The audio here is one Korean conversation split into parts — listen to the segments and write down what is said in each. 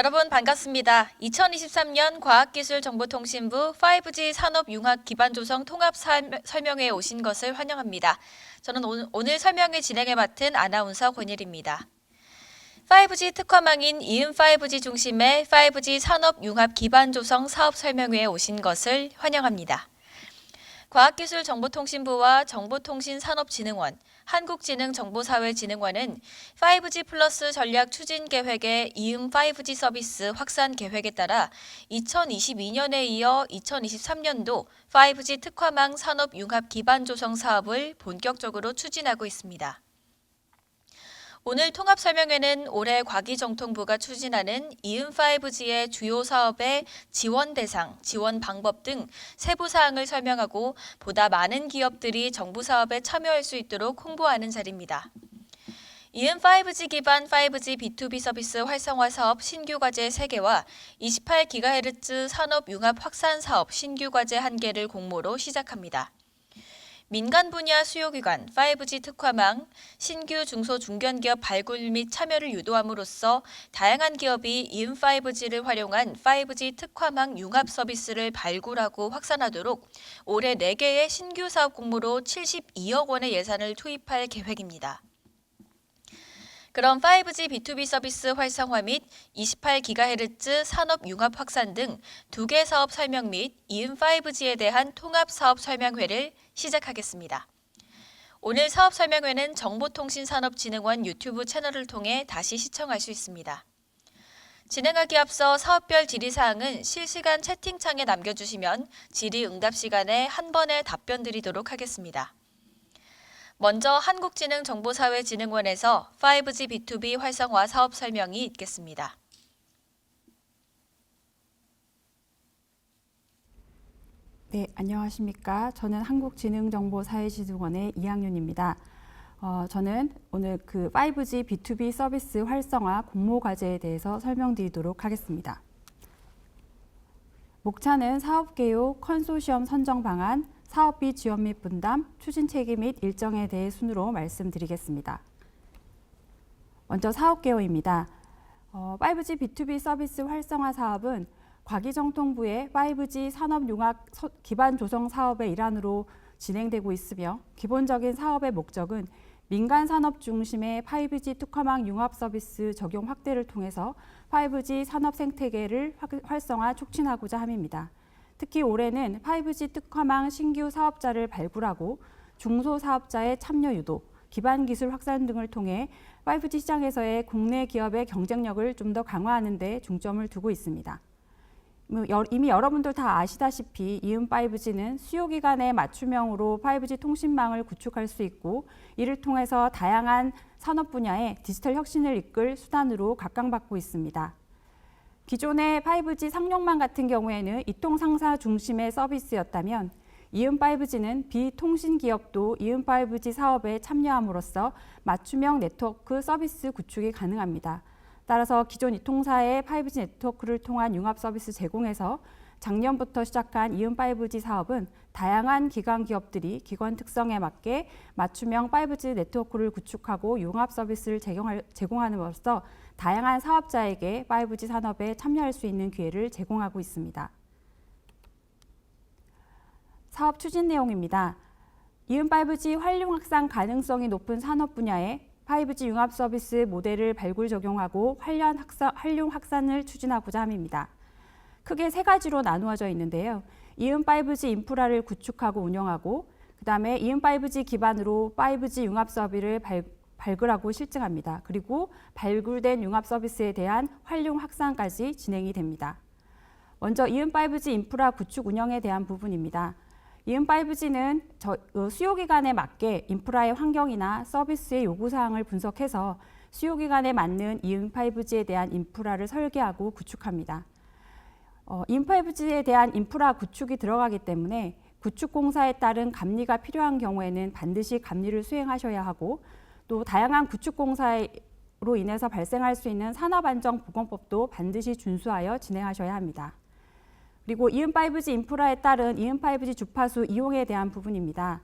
여러분 반갑습니다. 2023년 과학기술정보통신부 5G 산업융합 기반조성 통합 설명회에 오신 것을 환영합니다. 저는 오늘 설명회 진행을 맡은 아나운서 권일입니다. 5G 특화망인 이음 5G 중심의 5G 산업융합 기반조성 사업 설명회에 오신 것을 환영합니다. 과학기술정보통신부와 정보통신산업진흥원, 한국지능정보사회진흥원은 5G 플러스 전략 추진 계획의 이음 5G 서비스 확산 계획에 따라 2022년에 이어 2023년도 5G 특화망 산업 융합 기반 조성 사업을 본격적으로 추진하고 있습니다. 오늘 통합 설명회는 올해 과기정통부가 추진하는 이음 5G의 주요 사업의 지원 대상, 지원 방법 등 세부 사항을 설명하고 보다 많은 기업들이 정부 사업에 참여할 수 있도록 홍보하는 자리입니다. 이음 5G 기반 5G B2B 서비스 활성화 사업 신규 과제 3개와 28GHz 산업 융합 확산 사업 신규 과제 1개를 공모로 시작합니다. 민간 분야 수요기관 5G 특화망, 신규 중소 중견기업 발굴 및 참여를 유도함으로써 다양한 기업이 이음 5G를 활용한 5G 특화망 융합 서비스를 발굴하고 확산하도록 올해 4개의 신규 사업 공모로 72억 원의 예산을 투입할 계획입니다. 그럼 5G B2B 서비스 활성화 및 28GHz 산업 융합 확산 등 2개 사업 설명 및 이음 5G에 대한 통합 사업 설명회를 시작하겠습니다. 오늘 사업 설명회는 정보통신산업진흥원 유튜브 채널을 통해 다시 시청할 수 있습니다. 진행하기 앞서 사업별 질의사항은 실시간 채팅창에 남겨주시면 질의응답 시간에 한 번에 답변 드리도록 하겠습니다. 먼저 한국지능정보사회진흥원에서 5G B2B 활성화 사업 설명이 있겠습니다. 네, 안녕하십니까. 저는 한국지능정보사회진흥원의 이학윤입니다. 저는 오늘 5G B2B 서비스 활성화 공모 과제에 대해서 설명드리도록 하겠습니다. 목차는 사업 개요, 컨소시엄 선정 방안, 사업비 지원 및 분담, 추진 체계 및 일정에 대해 순으로 말씀드리겠습니다. 먼저 사업 개요입니다. 5G B2B 서비스 활성화 사업은 과기정통부의 5G 산업융합 기반 조성 사업의 일환으로 진행되고 있으며 기본적인 사업의 목적은 민간 산업 중심의 5G 특화망 융합 서비스 적용 확대를 통해서 5G 산업 생태계를 활성화 촉진하고자 함입니다. 특히 올해는 5G 특화망 신규 사업자를 발굴하고 중소사업자의 참여 유도, 기반 기술 확산 등을 통해 5G 시장에서의 국내 기업의 경쟁력을 좀 더 강화하는 데 중점을 두고 있습니다. 이미 여러분들 다 아시다시피 이음 5G는 수요기간에 맞춤형으로 5G 통신망을 구축할 수 있고 이를 통해서 다양한 산업 분야의 디지털 혁신을 이끌 수단으로 각광받고 있습니다. 기존의 5G 상용망 같은 경우에는 이통 상사 중심의 서비스였다면 이음 5G는 비통신 기업도 이음 5G 사업에 참여함으로써 맞춤형 네트워크 서비스 구축이 가능합니다. 따라서 기존 이통사의 5G 네트워크를 통한 융합 서비스 제공에서 작년부터 시작한 이음 5G 사업은 다양한 기관 기업들이 기관 특성에 맞게 맞춤형 5G 네트워크를 구축하고 융합 서비스를 제공함으로써 다양한 사업자에게 5G 산업에 참여할 수 있는 기회를 제공하고 있습니다. 사업 추진 내용입니다. 이음 5G 활용 확산 가능성이 높은 산업 분야에 5G 융합 서비스 모델을 발굴 적용하고 활용 확산을 추진하고자 함입니다. 크게 3가지로 나누어져 있는데요. 이음 5G 인프라를 구축하고 운영하고 그다음에 이음 5G 기반으로 5G 융합 서비스를 발굴하고 실증합니다. 그리고 발굴된 융합 서비스에 대한 활용 확산까지 진행이 됩니다. 먼저 이음 5G 인프라 구축 운영에 대한 부분입니다. 이음 5G는 수요기간에 맞게 인프라의 환경이나 서비스의 요구사항을 분석해서 수요기간에 맞는 이음 5G에 대한 인프라를 설계하고 구축합니다. 이음 5G에 대한 인프라 구축이 들어가기 때문에 구축공사에 따른 감리가 필요한 경우에는 반드시 감리를 수행하셔야 하고 또 다양한 구축공사로 인해서 발생할 수 있는 산업안전보건법도 반드시 준수하여 진행하셔야 합니다. 그리고 이음 5G 인프라에 따른 이음 5G 주파수 이용에 대한 부분입니다.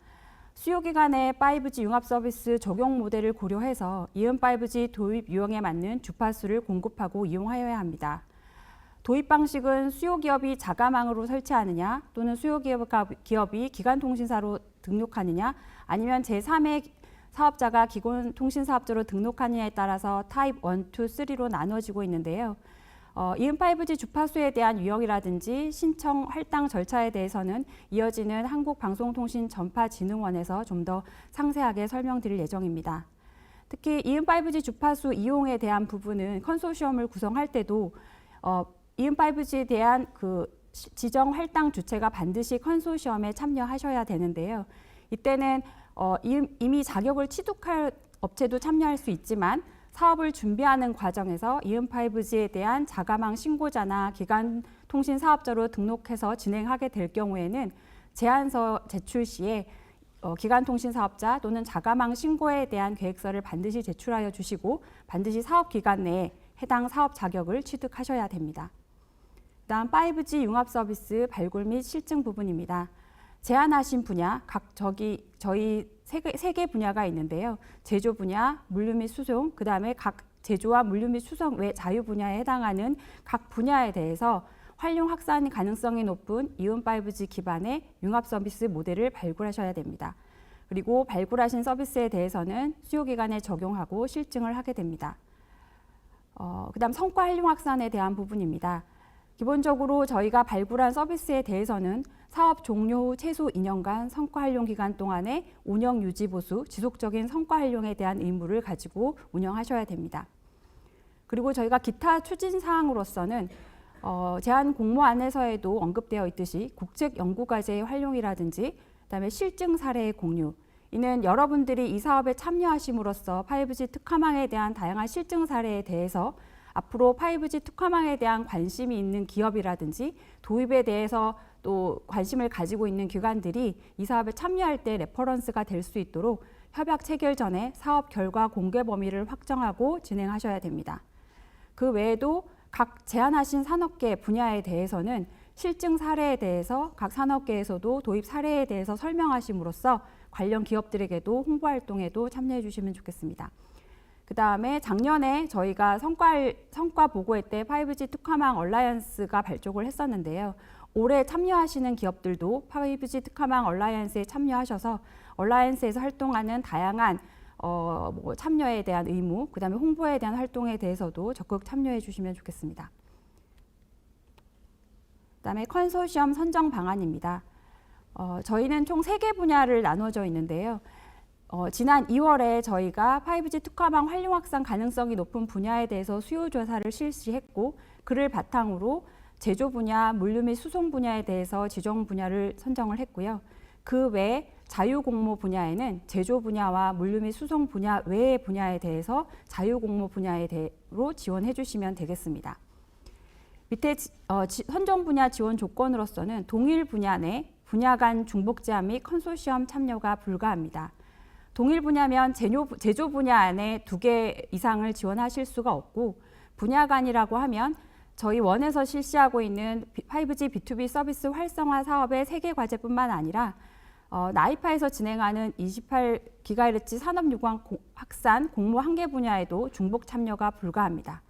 수요기간에 5G 융합 서비스 적용 모델을 고려해서 이음 5G 도입 유형에 맞는 주파수를 공급하고 이용하여야 합니다. 도입 방식은 수요 기업이 자가망으로 설치하느냐 또는 수요 기업이 기간통신사로 등록하느냐 아니면 제3의 사업자가 기본 통신사업자로 등록하느냐에 따라서 타입 1, 2, 3로 나눠지고 있는데요. 이은 5G 주파수에 대한 유형이라든지 신청 할당 절차에 대해서는 이어지는 한국방송통신전파진흥원에서 좀 더 상세하게 설명드릴 예정입니다. 특히 이은 5G 주파수 이용에 대한 부분은 컨소시엄을 구성할 때도 이은 5G에 대한 그 지정 할당 주체가 반드시 컨소시엄에 참여하셔야 되는데요. 이때는 이미 자격을 취득할 업체도 참여할 수 있지만 사업을 준비하는 과정에서 이은 5G에 대한 자가망 신고자나 기간 통신 사업자로 등록해서 진행하게 될 경우에는 제안서 제출 시에 기간 통신 사업자 또는 자가망 신고에 대한 계획서를 반드시 제출하여 주시고 반드시 사업 기간 내에 해당 사업 자격을 취득하셔야 됩니다. 다음 5G 융합 서비스 발굴 및 실증 부분입니다. 제안하신 분야, 저희 세 개 분야가 있는데요. 제조 분야, 물류 및 수송, 그 다음에 각 제조와 물류 및 수송 외 자유 분야에 해당하는 각 분야에 대해서 활용 확산 가능성이 높은 이은 5G 기반의 융합 서비스 모델을 발굴하셔야 됩니다. 그리고 발굴하신 서비스에 대해서는 수요 기간에 적용하고 실증을 하게 됩니다. 그다음 성과 활용 확산에 대한 부분입니다. 기본적으로 저희가 발굴한 서비스에 대해서는 사업 종료 후 최소 2년간 성과 활용 기간 동안에 운영 유지 보수, 지속적인 성과 활용에 대한 의무를 가지고 운영하셔야 됩니다. 그리고 저희가 기타 추진 사항으로서는 제안 공모안에서에도 언급되어 있듯이 국책 연구과제의 활용이라든지 그다음에 실증 사례의 공유, 이는 여러분들이 이 사업에 참여하심으로써 5G 특화망에 대한 다양한 실증 사례에 대해서 앞으로 5G 특화망에 대한 관심이 있는 기업이라든지 도입에 대해서 또 관심을 가지고 있는 기관들이 이 사업에 참여할 때 레퍼런스가 될 수 있도록 협약 체결 전에 사업 결과 공개 범위를 확정하고 진행하셔야 됩니다. 그 외에도 각 제안하신 산업계 분야에 대해서는 실증 사례에 대해서 각 산업계에서도 도입 사례에 대해서 설명하심으로써 관련 기업들에게도 홍보 활동에도 참여해 주시면 좋겠습니다. 그 다음에 작년에 저희가 성과 보고회 때 5G 특화망 얼라이언스가 발족을 했었는데요. 올해 참여하시는 기업들도 5G 특화망 얼라이언스에 참여하셔서 얼라이언스에서 활동하는 다양한 참여에 대한 의무, 그 다음에 홍보에 대한 활동에 대해서도 적극 참여해 주시면 좋겠습니다. 그 다음에 컨소시엄 선정 방안입니다. 저희는 총 3개 분야를 나눠져 있는데요. 지난 2월에 저희가 5G 특화망 활용 확산 가능성이 높은 분야에 대해서 수요 조사를 실시했고 그를 바탕으로 제조 분야, 물류 및 수송 분야에 대해서 지정 분야를 선정을 했고요. 그 외 자유 공모 분야에는 제조 분야와 물류 및 수송 분야 외의 분야에 대해서 자유 공모 분야로 지원해 주시면 되겠습니다. 밑에 선정 분야 지원 조건으로서는 동일 분야 내 분야 간 중복 제한 및 컨소시엄 참여가 불가합니다. 동일 분야면 제조 분야 안에 2개 이상을 지원하실 수가 없고 분야 간이라고 하면 저희 원에서 실시하고 있는 5G B2B 서비스 활성화 사업의 3개 과제뿐만 아니라 나이파에서 진행하는 28GHz 산업유관 확산 공모 1개 분야에도 중복 참여가 불가합니다.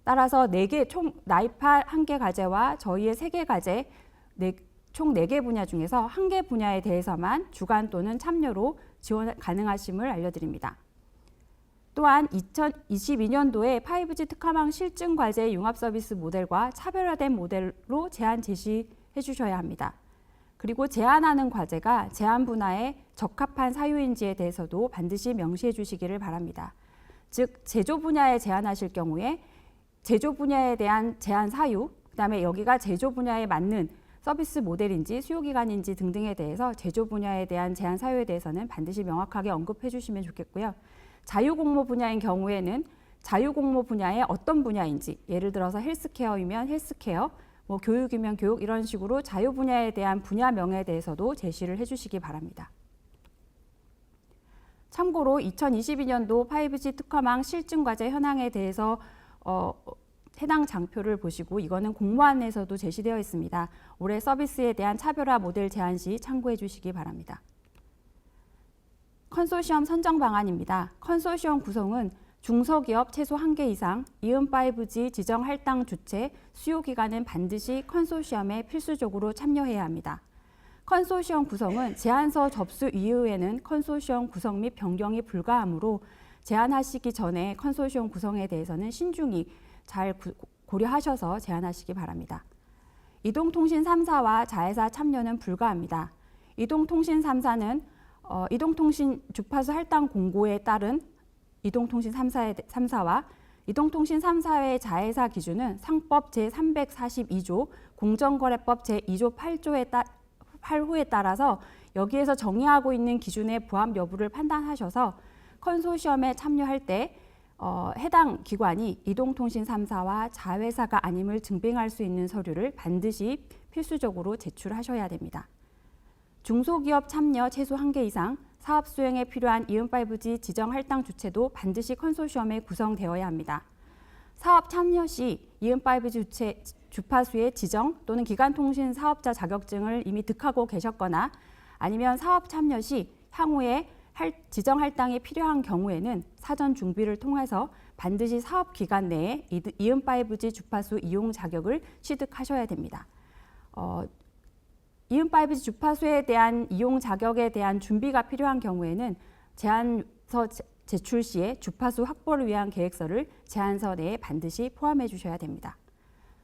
따라서 4개 총 나이파 1개 과제와 저희의 3개 과제 총 4개 분야 중에서 1개 분야에 대해서만 주관 또는 참여로 지원 가능하심을 알려드립니다. 또한 2022년도에 5G 특화망 실증 과제 융합 서비스 모델과 차별화된 모델로 제안 제시해 주셔야 합니다. 그리고 제안하는 과제가 제안 분야에 적합한 사유인지에 대해서도 반드시 명시해 주시기를 바랍니다. 즉 제조 분야에 제안하실 경우에 제조 분야에 대한 제안 사유, 그다음에 여기가 제조 분야에 맞는 서비스 모델인지 수요 기간인지 등등에 대해서 제조 분야에 대한 제안 사유에 대해서는 반드시 명확하게 언급해 주시면 좋겠고요. 자유공모 분야인 경우에는 자유공모 분야의 어떤 분야인지, 예를 들어서 헬스케어이면 헬스케어, 교육이면 교육, 이런 식으로 자유 분야에 대한 분야명에 대해서도 제시를 해주시기 바랍니다. 참고로 2022년도 5G 특화망 실증과제 현황에 대해서 해당 장표를 보시고 이거는 공모안에서도 제시되어 있습니다. 올해 서비스에 대한 차별화 모델 제안 시 참고해 주시기 바랍니다. 컨소시엄 선정 방안입니다. 컨소시엄 구성은 중소기업 최소 1개 이상, 이음 5G 지정 할당 주체, 수요 기관은 반드시 컨소시엄에 필수적으로 참여해야 합니다. 컨소시엄 구성은 제안서 접수 이후에는 컨소시엄 구성 및 변경이 불가하므로 제안하시기 전에 컨소시엄 구성에 대해서는 신중히 잘 고려하셔서 제안하시기 바랍니다. 이동통신 3사와 자회사 참여는 불가합니다. 이동통신 3사는 이동통신 주파수 할당 공고에 따른 이동통신 3사와 이동통신 3사의 자회사 기준은 상법 제342조, 공정거래법 제2조 8호에 따라서 여기에서 정의하고 있는 기준의 부합 여부를 판단하셔서 컨소시엄에 참여할 때 해당 기관이 이동통신 3사와 자회사가 아님을 증빙할 수 있는 서류를 반드시 필수적으로 제출하셔야 됩니다. 중소기업 참여 최소 1개 이상, 사업 수행에 필요한 이음 5G 지정 할당 주체도 반드시 컨소시엄에 구성되어야 합니다. 사업 참여 시 이음 5G 주파수의 지정 또는 기간통신 사업자 자격증을 이미 득하고 계셨거나 아니면 사업 참여 시 향후에 지정 할당이 필요한 경우에는 사전 준비를 통해서 반드시 사업 기간 내에 이음 5G 주파수 이용 자격을 취득하셔야 됩니다. 이음 5G 주파수에 대한 이용 자격에 대한 준비가 필요한 경우에는 제안서 제출 시에 주파수 확보를 위한 계획서를 제안서 내에 반드시 포함해 주셔야 됩니다.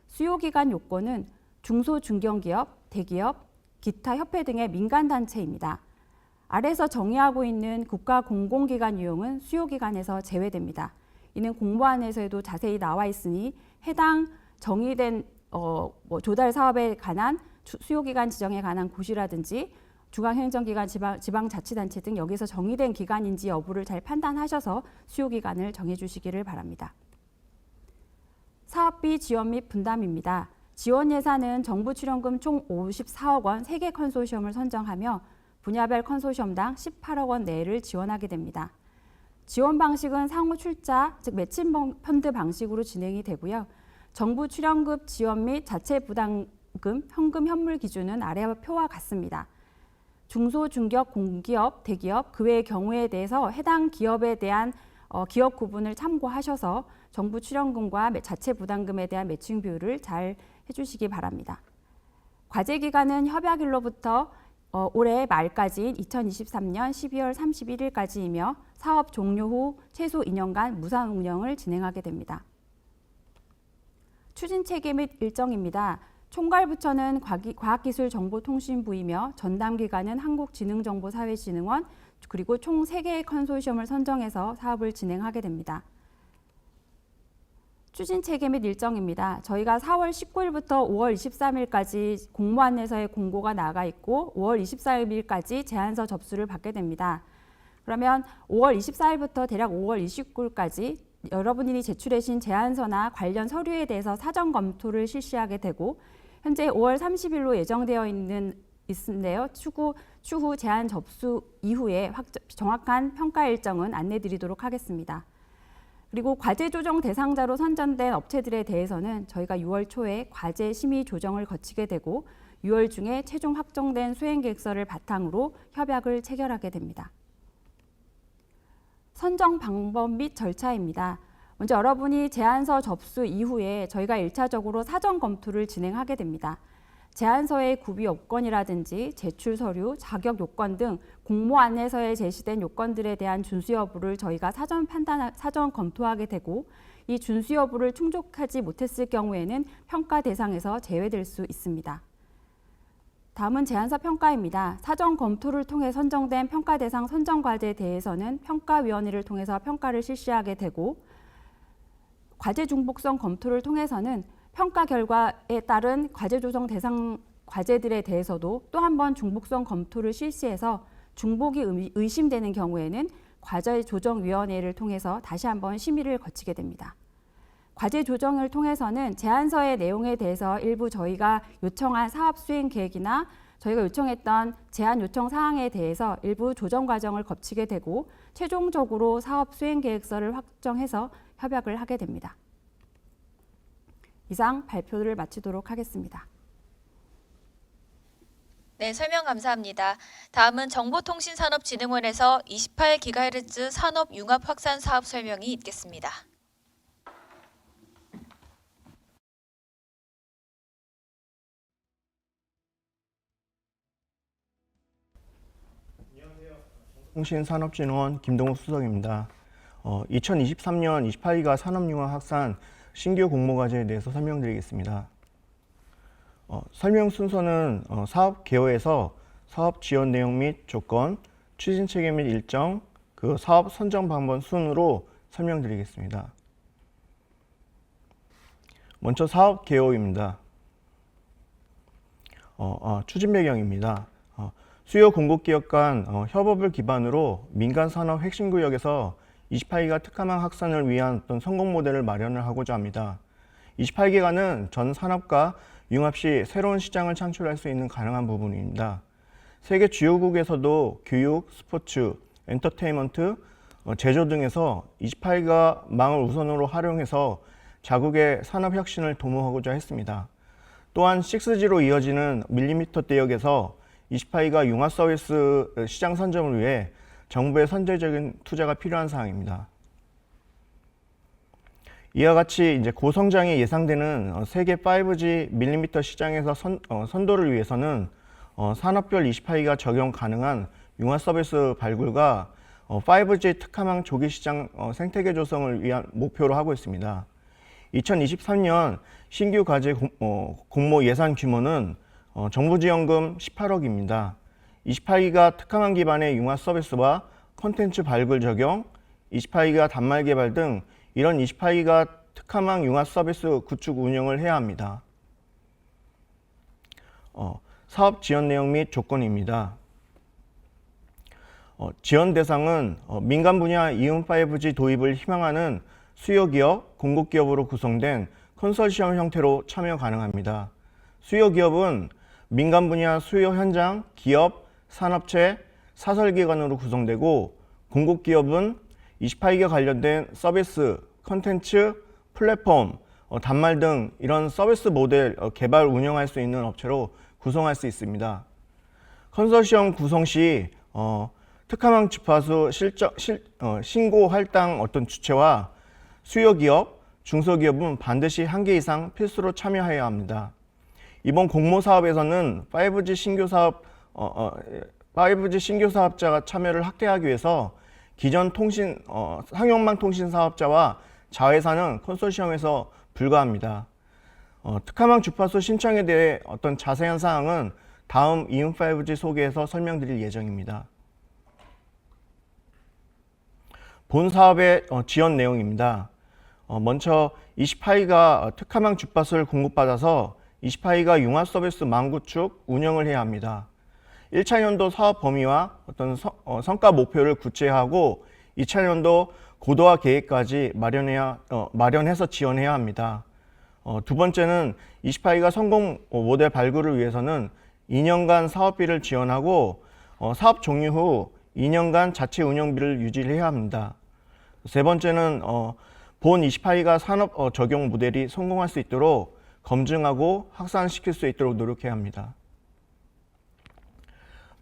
수요기간 요건은 중소중견기업, 대기업, 기타 협회 등의 민간단체입니다. 아래서 정의하고 있는 국가 공공기관 유형은 수요기간에서 제외됩니다. 이는 공보안에서도 자세히 나와 있으니 해당 정의된 조달 사업에 관한 수요기간 지정에 관한 고시라든지 중앙행정기관, 지방자치단체 등 여기서 정의된 기간인지 여부를 잘 판단하셔서 수요기간을 정해주시기를 바랍니다. 사업비 지원 및 분담입니다. 지원 예산은 정부 출연금 총 54억 원 3개 컨소시엄을 선정하며 분야별 컨소시엄당 18억 원 내를 지원하게 됩니다. 지원 방식은 상호 출자, 즉 매칭 펀드 방식으로 진행이 되고요. 정부 출연금 지원 및 자체 부담금, 현금 현물 기준은 아래와 표와 같습니다. 중소, 중기업, 공기업, 대기업, 그 외의 경우에 대해서 해당 기업에 대한 기업 구분을 참고하셔서 정부 출연금과 자체 부담금에 대한 매칭 비율을 잘 해주시기 바랍니다. 과제 기간은 협약일로부터 올해 말까지인 2023년 12월 31일까지이며 사업 종료 후 최소 2년간 무상 운영을 진행하게 됩니다. 추진 체계 및 일정입니다. 총괄부처는 과학기술정보통신부이며 전담기관은 한국지능정보사회진흥원 그리고 총 3개의 컨소시엄을 선정해서 사업을 진행하게 됩니다. 추진 체계 및 일정입니다. 저희가 4월 19일부터 5월 23일까지 공모안내서에 공고가 나가 있고 5월 24일까지 제안서 접수를 받게 됩니다. 그러면 5월 24일부터 대략 5월 29일까지 여러분이 제출하신 제안서나 관련 서류에 대해서 사전 검토를 실시하게 되고 현재 5월 30일로 예정되어 있는데요. 추후 제안 접수 이후에 정확한 평가 일정은 안내드리도록 하겠습니다. 그리고 과제 조정 대상자로 선정된 업체들에 대해서는 저희가 6월 초에 과제 심의 조정을 거치게 되고 6월 중에 최종 확정된 수행 계획서를 바탕으로 협약을 체결하게 됩니다. 선정 방법 및 절차입니다. 먼저 여러분이 제안서 접수 이후에 저희가 1차적으로 사전 검토를 진행하게 됩니다. 제안서의 구비 요건이라든지 제출 서류, 자격 요건 등 공모 안내서에 제시된 요건들에 대한 준수 여부를 저희가 사전 검토하게 되고 이 준수 여부를 충족하지 못했을 경우에는 평가 대상에서 제외될 수 있습니다. 다음은 제안서 평가입니다. 사전 검토를 통해 선정된 평가 대상 선정 과제에 대해서는 평가위원회를 통해서 평가를 실시하게 되고 과제 중복성 검토를 통해서는 평가 결과에 따른 과제 조정 대상 과제들에 대해서도 또 한 번 중복성 검토를 실시해서 중복이 의심되는 경우에는 과제 조정위원회를 통해서 다시 한번 심의를 거치게 됩니다. 과제 조정을 통해서는 제안서의 내용에 대해서 일부 저희가 요청한 사업 수행 계획이나 저희가 요청했던 제안 요청 사항에 대해서 일부 조정 과정을 거치게 되고 최종적으로 사업 수행 계획서를 확정해서 협약을 하게 됩니다. 이상 발표를 마치도록 하겠습니다. 네, 설명 감사합니다. 다음은 정보통신산업진흥원에서 28GHz 산업융합 확산 사업 설명이 있겠습니다. 통신산업진흥원 김동욱 수석입니다. 2023년 28기가 산업융합 확산 신규 공모과제에 대해서 설명드리겠습니다. 설명 순서는 사업 개요에서 사업 지원 내용 및 조건, 추진 체계 및 일정, 그 사업 선정 방법 순으로 설명드리겠습니다. 먼저 사업 개요입니다. 추진 배경입니다. 수요 공급 기업 간 협업을 기반으로 민간 산업 핵심 구역에서 28기가 특화망 확산을 위한 어떤 성공 모델을 마련을 하고자 합니다. 28기가는 전 산업과 융합 시 새로운 시장을 창출할 수 있는 가능한 부분입니다. 세계 주요국에서도 교육, 스포츠, 엔터테인먼트, 제조 등에서 28기가 망을 우선으로 활용해서 자국의 산업 혁신을 도모하고자 했습니다. 또한 6G로 이어지는 밀리미터 대역에서 28기가 융합 서비스 시장 선점을 위해 정부의 선제적인 투자가 필요한 사항입니다. 이와 같이 이제 고성장이 예상되는 세계 5G 밀리미터 시장에서 선도를 위해서는 산업별 28기가 적용 가능한 융합 서비스 발굴과 5G 특화망 조기 시장 생태계 조성을 위한 목표로 하고 있습니다. 2023년 신규 과제 공모 예산 규모는 정부 지원금 18억입니다. 28기가 특화망 기반의 융합 서비스와 콘텐츠 발굴 적용, 28기가 단말 개발 등 이런 28기가 특화망 융합 서비스 구축 운영을 해야 합니다. 사업 지원 내용 및 조건입니다. 지원 대상은 민간 분야 이음 5G 도입을 희망하는 수요기업, 공급기업으로 구성된 컨소시엄 형태로 참여 가능합니다. 수요기업은 민간 분야 수요 현장, 기업, 산업체, 사설기관으로 구성되고 공급기업은 28기가 관련된 서비스, 컨텐츠, 플랫폼, 단말 등 이런 서비스 모델 개발 운영할 수 있는 업체로 구성할 수 있습니다. 컨소시엄 구성 시 특화망 주파수 신고 할당 주체와 수요기업, 중소기업은 반드시 1개 이상 필수로 참여해야 합니다. 이번 공모 사업에서는 5G 신규 사업자가 참여를 확대하기 위해서 기존 상용망 통신 사업자와 자회사는 컨소시엄에서 불가합니다. 특화망 주파수 신청에 대해 어떤 자세한 사항은 다음 이음5G 소개에서 설명드릴 예정입니다. 본 사업의 지원 내용입니다. 먼저 28기가 특화망 주파수를 공급받아서 28기가 융합 서비스 망 구축 운영을 해야 합니다. 1차 연도 사업 범위와 어떤 성과 목표를 구체화하고 2차 연도 고도화 계획까지 마련해서 지원해야 합니다. 두 번째는 28기가 성공 모델 발굴을 위해서는 2년간 사업비를 지원하고 사업 종료 후 2년간 자체 운영비를 유지해야 합니다. 세 번째는 본 28기가 산업 적용 모델이 성공할 수 있도록 검증하고 확산시킬 수 있도록 노력해야 합니다.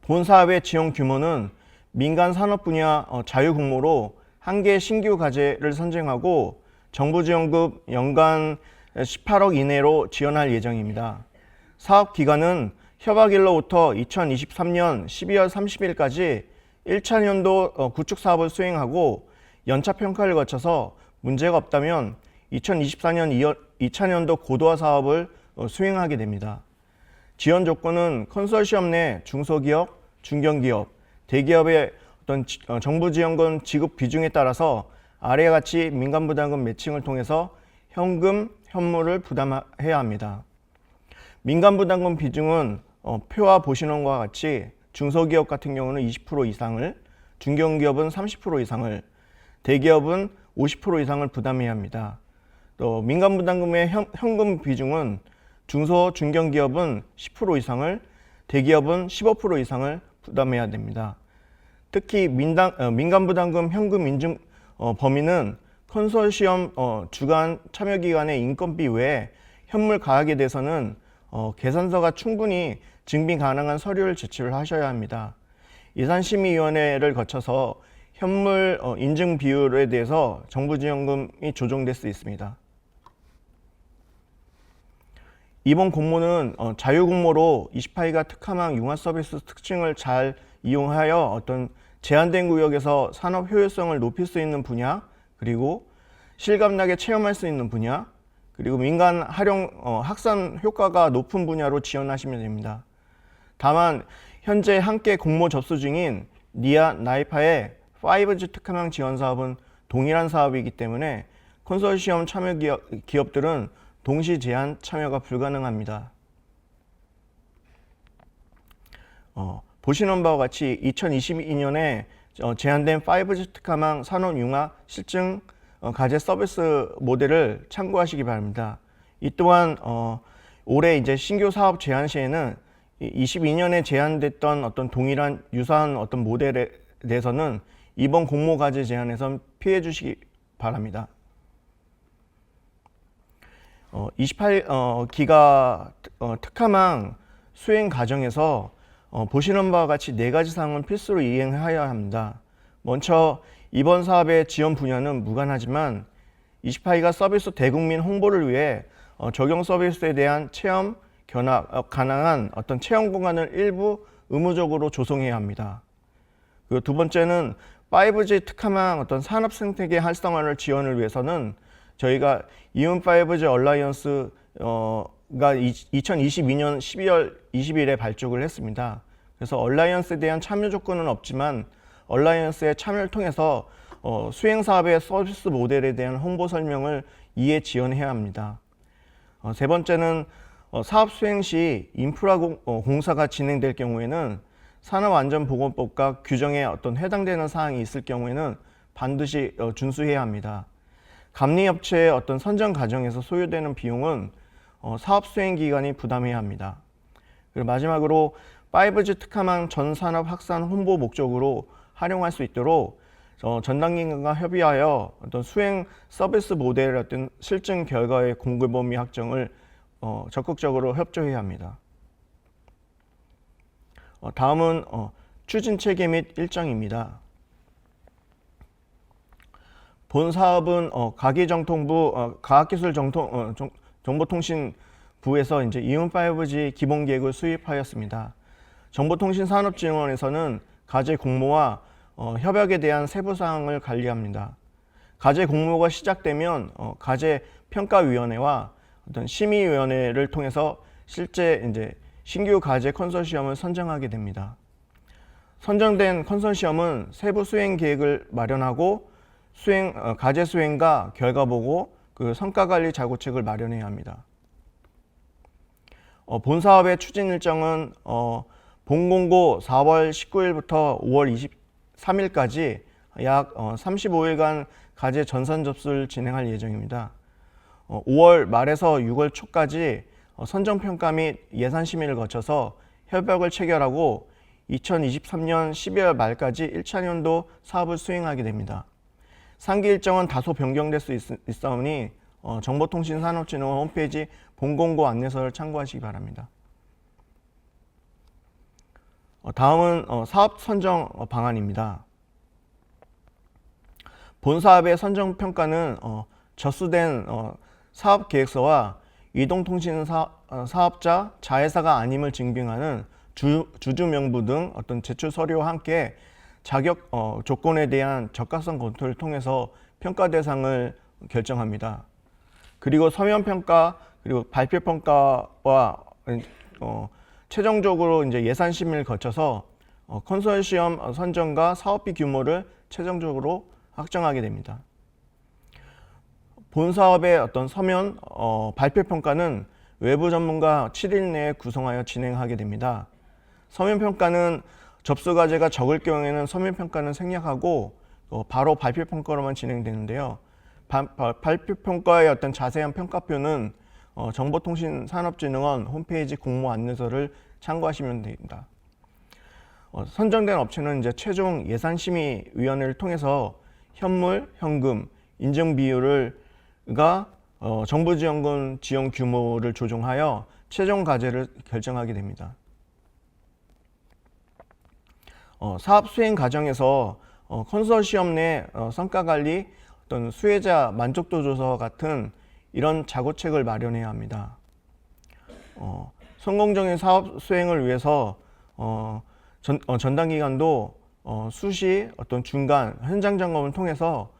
본 사업의 지원 규모는 민간 산업 분야 자유공모로 1개 신규 과제를 선정하고 정부 지원금 연간 18억 이내로 지원할 예정입니다. 사업 기간은 협약일로부터 2023년 12월 30일까지 1차 연도 구축 사업을 수행하고 연차 평가를 거쳐서 문제가 없다면 2024년 2차 연도 고도화 사업을 수행하게 됩니다. 지원 조건은 컨소시엄 내 중소기업, 중견기업, 대기업의 어떤 정부 지원금 지급 비중에 따라서 아래와 같이 민간 부담금 매칭을 통해서 현금, 현물을 부담해야 합니다. 민간 부담금 비중은 표와 보시는 것과 같이 중소기업 같은 경우는 20% 이상을, 중견기업은 30% 이상을, 대기업은 50% 이상을 부담해야 합니다. 또 민간 부담금의 현금 비중은 중소, 중견기업은 10% 이상을, 대기업은 15% 이상을 부담해야 됩니다. 특히 민간 부담금 현금 인증 범위는 컨소시엄 주간 참여기관의 인건비 외에 현물 가액에 대해서는 계산서가 충분히 증빙 가능한 서류를 제출을 하셔야 합니다. 예산심의위원회를 거쳐서 현물 인증 비율에 대해서 정부지원금이 조정될 수 있습니다. 이번 공모는 자유공모로 28가 특화망 융합 서비스 특징을 잘 이용하여 어떤 제한된 구역에서 산업 효율성을 높일 수 있는 분야, 그리고 실감나게 체험할 수 있는 분야, 그리고 민간 활용 확산 효과가 높은 분야로 지원하시면 됩니다. 다만 현재 함께 공모 접수 중인 니아, 나이파의 5G 특화망 지원 사업은 동일한 사업이기 때문에 컨소시엄 참여 기업들은 동시 제한 참여가 불가능합니다. 보시는 바와 같이 2022년에 제한된 5G 특화망 산업융합 실증 과제 서비스 모델을 참고하시기 바랍니다. 이 또한 올해 이제 신규 사업 제한 시에는 22년에 제한됐던 어떤 동일한 유사한 어떤 모델에 대해서는 이번 공모 과제 제한에선 피해 주시기 바랍니다. 28기가 특화망 수행 과정에서 보시는 바와 같이 4가지 사항은 필수로 이행해야 합니다. 먼저 이번 사업의 지원 분야는 무관하지만 28기가 서비스 대국민 홍보를 위해 적용 서비스에 대한 체험, 견학 가능한 어떤 체험 공간을 일부 의무적으로 조성해야 합니다. 그리고 두 번째는 5G 특화망 어떤 산업 생태계 활성화를 지원을 위해서는 저희가 이음 5G 얼라이언스가 2022년 12월 20일에 발족을 했습니다. 그래서 얼라이언스에 대한 참여 조건은 없지만 얼라이언스의 참여를 통해서 수행 사업의 서비스 모델에 대한 홍보 설명을 이해 지원해야 합니다. 세 번째는 사업 수행 시 인프라 공사가 진행될 경우에는 산업안전보건법과 규정에 어떤 해당되는 사항이 있을 경우에는 반드시 준수해야 합니다. 감리업체의 어떤 선정 과정에서 소요되는 비용은 사업 수행 기관이 부담해야 합니다. 그리고 마지막으로 5G 특화망 전 산업 확산 홍보 목적으로 활용할 수 있도록 전당기관과 협의하여 어떤 수행 서비스 모델의 어떤 실증 결과의 공급 범위 확정을 적극적으로 협조해야 합니다. 다음은 추진 체계 및 일정입니다. 본 사업은 가기정통부 과학기술정보통신부에서 이제 이음 5G 기본 계획을 수립하였습니다. 정보통신산업진흥원에서는 과제 공모와 협약에 대한 세부 사항을 관리합니다. 과제 공모가 시작되면 과제 평가위원회와 어떤 심의위원회를 통해서 실제 이제 신규 과제 컨소시엄을 선정하게 됩니다. 선정된 컨소시엄은 세부 수행 계획을 마련하고 과제 수행과 결과 보고 그 성과 관리 자구책을 마련해야 합니다. 본 사업의 추진 일정은 본 공고 4월 19일부터 5월 23일까지 약 35일간 과제 전산 접수를 진행할 예정입니다. 5월 말에서 6월 초까지 선정평가 및 예산심의를 거쳐서 협약을 체결하고 2023년 12월 말까지 1차 연도 사업을 수행하게 됩니다. 상기 일정은 다소 변경될 수 있사오니 정보통신산업진흥원 홈페이지 본공고 안내서를 참고하시기 바랍니다. 다음은 사업 선정 방안입니다. 본 사업의 선정 평가는 접수된 사업 계획서와 이동통신 사업자 자회사가 아님을 증빙하는 주주 명부 등 어떤 제출 서류와 함께 자격 조건에 대한 적합성 검토를 통해서 평가 대상을 결정합니다. 그리고 서면 평가 그리고 발표 평가와 최종적으로 이제 예산 심의를 거쳐서 컨소시엄 선정과 사업비 규모를 최종적으로 확정하게 됩니다. 본 사업의 어떤 서면 발표 평가는 외부 전문가 7일 내에 구성하여 진행하게 됩니다. 서면 평가는 접수 과제가 적을 경우에는 서면 평가는 생략하고 바로 발표 평가로만 진행되는데요. 발표 평가의 어떤 자세한 평가표는 정보통신산업진흥원 홈페이지 공모 안내서를 참고하시면 됩니다. 선정된 업체는 이제 최종 예산심의위원회를 통해서 현물, 현금, 인증 비율을가 정부지원금 지원 규모를 조정하여 최종 과제를 결정하게 됩니다. 사업 수행 과정에서 컨소시엄 내 성과 관리, 어떤 수혜자 만족도 조사 같은 이런 자구책을 마련해야 합니다. 성공적인 사업 수행을 위해서 전담 기관도 수시 어떤 중간 현장 점검을 통해서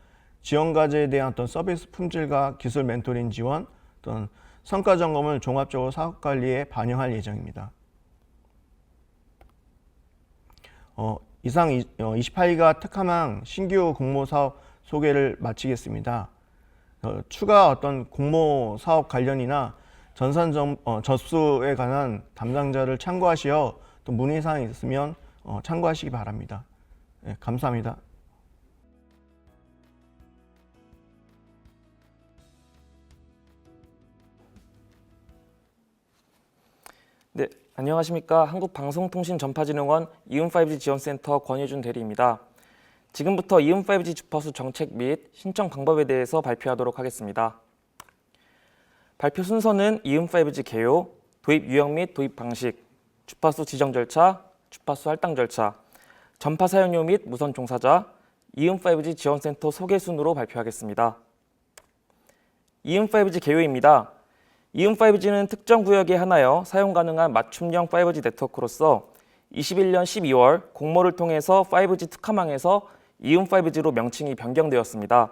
지원 과제에 대한 어떤 서비스 품질과 기술 멘토링 지원, 어떤 성과 점검을 종합적으로 사업 관리에 반영할 예정입니다. 이상 28기가 특화망 신규 공모 사업 소개를 마치겠습니다. 추가 어떤 공모 사업 관련이나 전산 접수에 관한 담당자를 참고하시어 또 문의사항이 있으면 참고하시기 바랍니다. 네, 감사합니다. 네, 안녕하십니까. 한국방송통신전파진흥원 이음5G 지원센터 권혜준 대리입니다. 지금부터 이음5G 주파수 정책 및 신청 방법에 대해서 발표하도록 하겠습니다. 발표 순서는 이음5G 개요, 도입 유형 및 도입 방식, 주파수 지정 절차, 주파수 할당 절차, 전파 사용료 및 무선 종사자, 이음5G 지원센터 소개 순으로 발표하겠습니다. 이음5G 개요입니다. 이음5G는 특정 구역에 한하여 사용 가능한 맞춤형 5G 네트워크로서 21년 12월 공모를 통해서 5G 특화망에서 이음5G로 명칭이 변경되었습니다.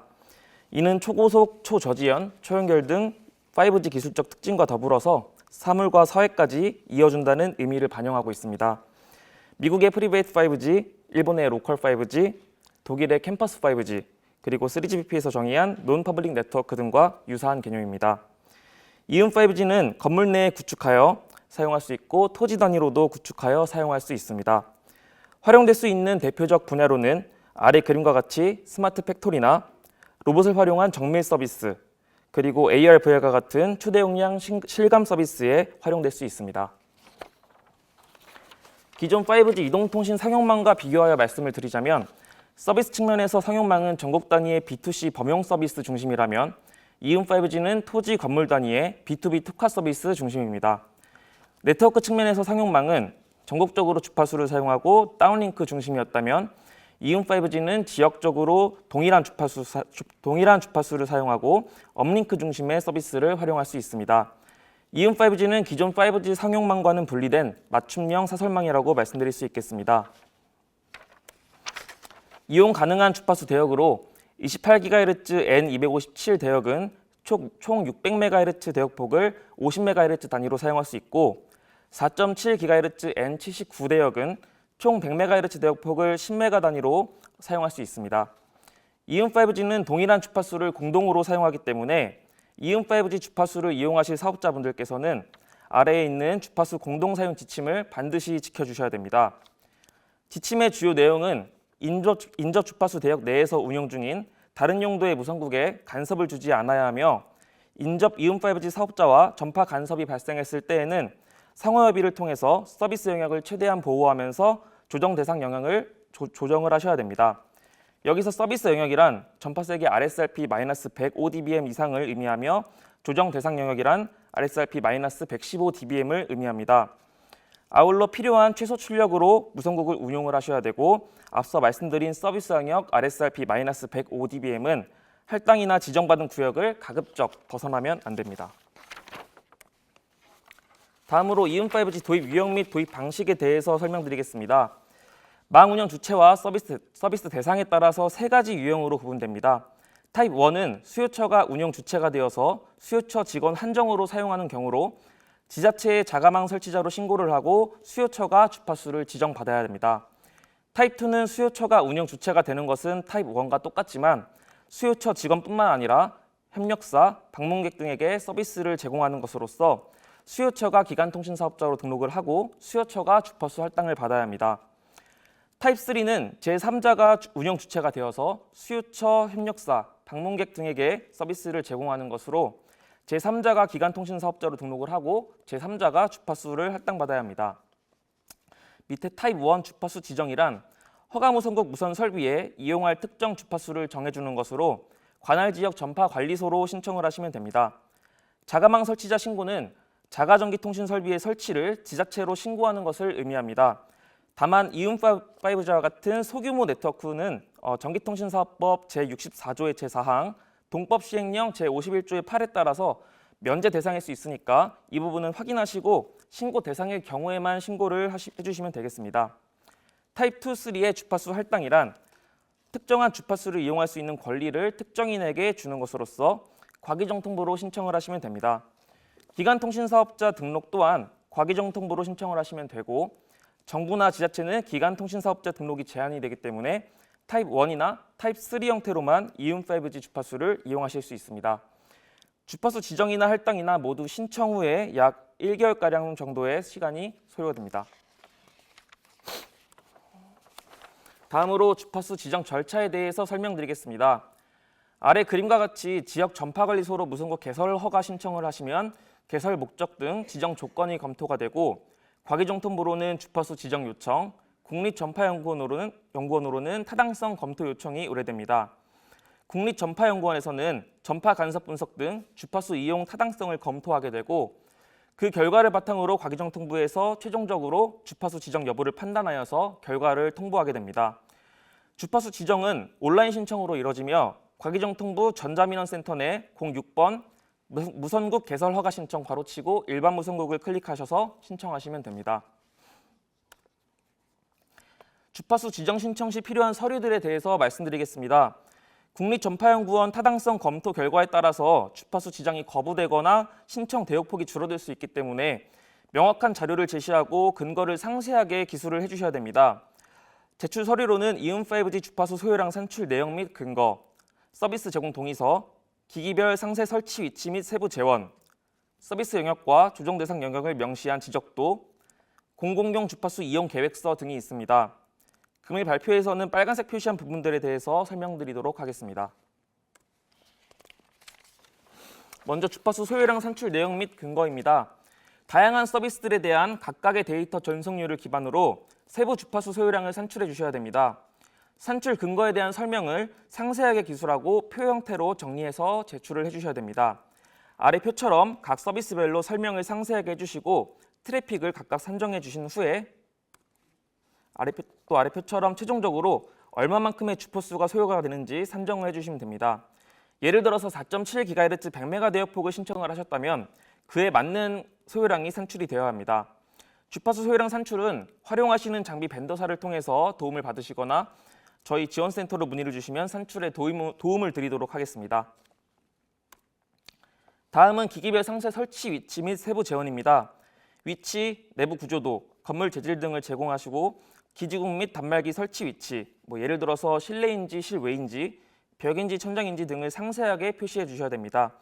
이는 초고속, 초저지연, 초연결 등 5G 기술적 특징과 더불어서 사물과 사회까지 이어준다는 의미를 반영하고 있습니다. 미국의 프리베이트 5G, 일본의 로컬 5G, 독일의 캠퍼스 5G, 그리고 3GPP에서 정의한 논 퍼블릭 네트워크 등과 유사한 개념입니다. 이음5G는 건물 내에 구축하여 사용할 수 있고 토지 단위로도 구축하여 사용할 수 있습니다. 활용될 수 있는 대표적 분야로는 아래 그림과 같이 스마트 팩토리나 로봇을 활용한 정밀 서비스, 그리고 AR, VR과 같은 초대용량 실감 서비스에 활용될 수 있습니다. 기존 5G 이동통신 상용망과 비교하여 말씀을 드리자면 서비스 측면에서 상용망은 전국 단위의 B2C 범용 서비스 중심이라면 이음5G는 토지 건물 단위의 B2B 특화 서비스 중심입니다. 네트워크 측면에서 상용망은 전국적으로 주파수를 사용하고 다운링크 중심이었다면 이음5G는 지역적으로 동일한 주파수를 사용하고 업링크 중심의 서비스를 활용할 수 있습니다. 이음5G는 기존 5G 상용망과는 분리된 맞춤형 사설망이라고 말씀드릴 수 있겠습니다. 이용 가능한 주파수 대역으로 28GHz N257 대역은 총 600MHz 대역폭을 50MHz 단위로 사용할 수 있고 4.7GHz N79 대역은 총 100MHz 대역폭을 10MHz 단위로 사용할 수 있습니다. 이음5G는 동일한 주파수를 공동으로 사용하기 때문에 이음5G 주파수를 이용하실 사업자분들께서는 아래에 있는 주파수 공동 사용 지침을 반드시 지켜주셔야 됩니다. 지침의 주요 내용은 인접 주파수 대역 내에서 운영 중인 다른 용도의 무선국에 간섭을 주지 않아야 하며 인접 이음5G 사업자와 전파 간섭이 발생했을 때에는 상호협의를 통해서 서비스 영역을 최대한 보호하면서 조정 대상 영역을 조정을 하셔야 됩니다. 여기서 서비스 영역이란 전파세기 RSRP-105dBm 이상을 의미하며 조정 대상 영역이란 RSRP-115dBm을 의미합니다. 아울러 필요한 최소 출력으로 무선국을 운용을 하셔야 되고 앞서 말씀드린 서비스 영역 RSRP-105dBm은 할당이나 지정받은 구역을 가급적 벗어나면 안 됩니다. 다음으로 이음5G 도입 유형 및 도입 방식에 대해서 설명드리겠습니다. 망 운영 주체와 서비스 대상에 따라서 세 가지 유형으로 구분됩니다. 타입 1은 수요처가 운영 주체가 되어서 수요처 직원 한정으로 사용하는 경우로 지자체의 자가망 설치자로 신고를 하고 수요처가 주파수를 지정받아야 됩니다. 타입 2는 수요처가 운영 주체가 되는 것은 타입 1과 똑같지만 수요처 직원뿐만 아니라 협력사, 방문객 등에게 서비스를 제공하는 것으로서 수요처가 기간통신사업자로 등록을 하고 수요처가 주파수 할당을 받아야 합니다. 타입 3는 제3자가 운영 주체가 되어서 수요처, 협력사, 방문객 등에게 서비스를 제공하는 것으로 제3자가 기간통신사업자로 등록을 하고 제3자가 주파수를 할당받아야 합니다. 밑에 타입 1 주파수 지정이란 허가무선국 무선 설비에 이용할 특정 주파수를 정해주는 것으로 관할지역 전파관리소로 신청을 하시면 됩니다. 자가망 설치자 신고는 자가전기통신 설비의 설치를 지자체로 신고하는 것을 의미합니다. 다만 이음5G와 같은 소규모 네트워크는 전기통신사업법 제64조의 제4항, 동법 시행령 제51조의 8에 따라서 면제 대상일 수 있으니까 이 부분은 확인하시고 신고 대상일 경우에만 신고를 해주시면 되겠습니다. 타입 2, 3의 주파수 할당이란 특정한 주파수를 이용할 수 있는 권리를 특정인에게 주는 것으로서 과기정통부로 신청을 하시면 됩니다. 기간통신사업자 등록 또한 과기정통부로 신청을 하시면 되고 정부나 지자체는 기간통신사업자 등록이 제한이 되기 때문에 타입 1이나 타입 3 형태로만 이음5G 주파수를 이용하실 수 있습니다. 주파수 지정이나 할당이나 모두 신청 후에 약 1개월가량 정도의 시간이 소요가 됩니다. 다음으로 주파수 지정 절차에 대해서 설명드리겠습니다. 아래 그림과 같이 지역 전파관리소로 무선국 개설 허가 신청을 하시면 개설 목적 등 지정 조건이 검토가 되고 과기정통부로는 주파수 지정 요청, 국립전파연구원으로는 타당성 검토 요청이 의뢰됩니다. 국립전파연구원에서는 전파 간섭 분석 등 주파수 이용 타당성을 검토하게 되고 그 결과를 바탕으로 과기정통부에서 최종적으로 주파수 지정 여부를 판단하여서 결과를 통보하게 됩니다. 주파수 지정은 온라인 신청으로 이뤄지며 과기정통부 전자민원센터 내 06번 무선국 개설 허가 신청 괄호치고 일반 무선국을 클릭하셔서 신청하시면 됩니다. 주파수 지정 신청 시 필요한 서류들에 대해서 말씀드리겠습니다. 국립전파연구원 타당성 검토 결과에 따라서 주파수 지정이 거부되거나 신청 대역폭이 줄어들 수 있기 때문에 명확한 자료를 제시하고 근거를 상세하게 기술을 해주셔야 됩니다. 제출 서류로는 이음5G 주파수 소요량 산출 내용 및 근거, 서비스 제공 동의서, 기기별 상세 설치 위치 및 세부 재원, 서비스 영역과 조정 대상 영역을 명시한 지적도, 공공용 주파수 이용 계획서 등이 있습니다. 금일 발표에서는 빨간색 표시한 부분들에 대해서 설명드리도록 하겠습니다. 먼저 주파수 소요량 산출 내용 및 근거입니다. 다양한 서비스들에 대한 각각의 데이터 전송률을 기반으로 세부 주파수 소요량을 산출해 주셔야 됩니다. 산출 근거에 대한 설명을 상세하게 기술하고 표 형태로 정리해서 제출을 해주셔야 됩니다. 아래 표처럼 각 서비스별로 설명을 상세하게 해주시고 트래픽을 각각 산정해 주신 후에 아래 표처럼 최종적으로 얼마만큼의 주파수가 소요가 되는지 산정을 해주시면 됩니다. 예를 들어서 4.7GHz 100MHz 대역폭을 신청을 하셨다면 그에 맞는 소요량이 산출이 되어야 합니다. 주파수 소요량 산출은 활용하시는 장비 벤더사를 통해서 도움을 받으시거나 저희 지원센터로 문의를 주시면 산출에 도움을 드리도록 하겠습니다. 다음은 기기별 상세 설치 위치 및 세부 재원입니다. 위치, 내부 구조도, 건물 재질 등을 제공하시고 기지국 및 단말기 설치 위치, 예를 들어서 실내인지 실외인지, 벽인지 천장인지 등을 상세하게 표시해 주셔야 됩니다.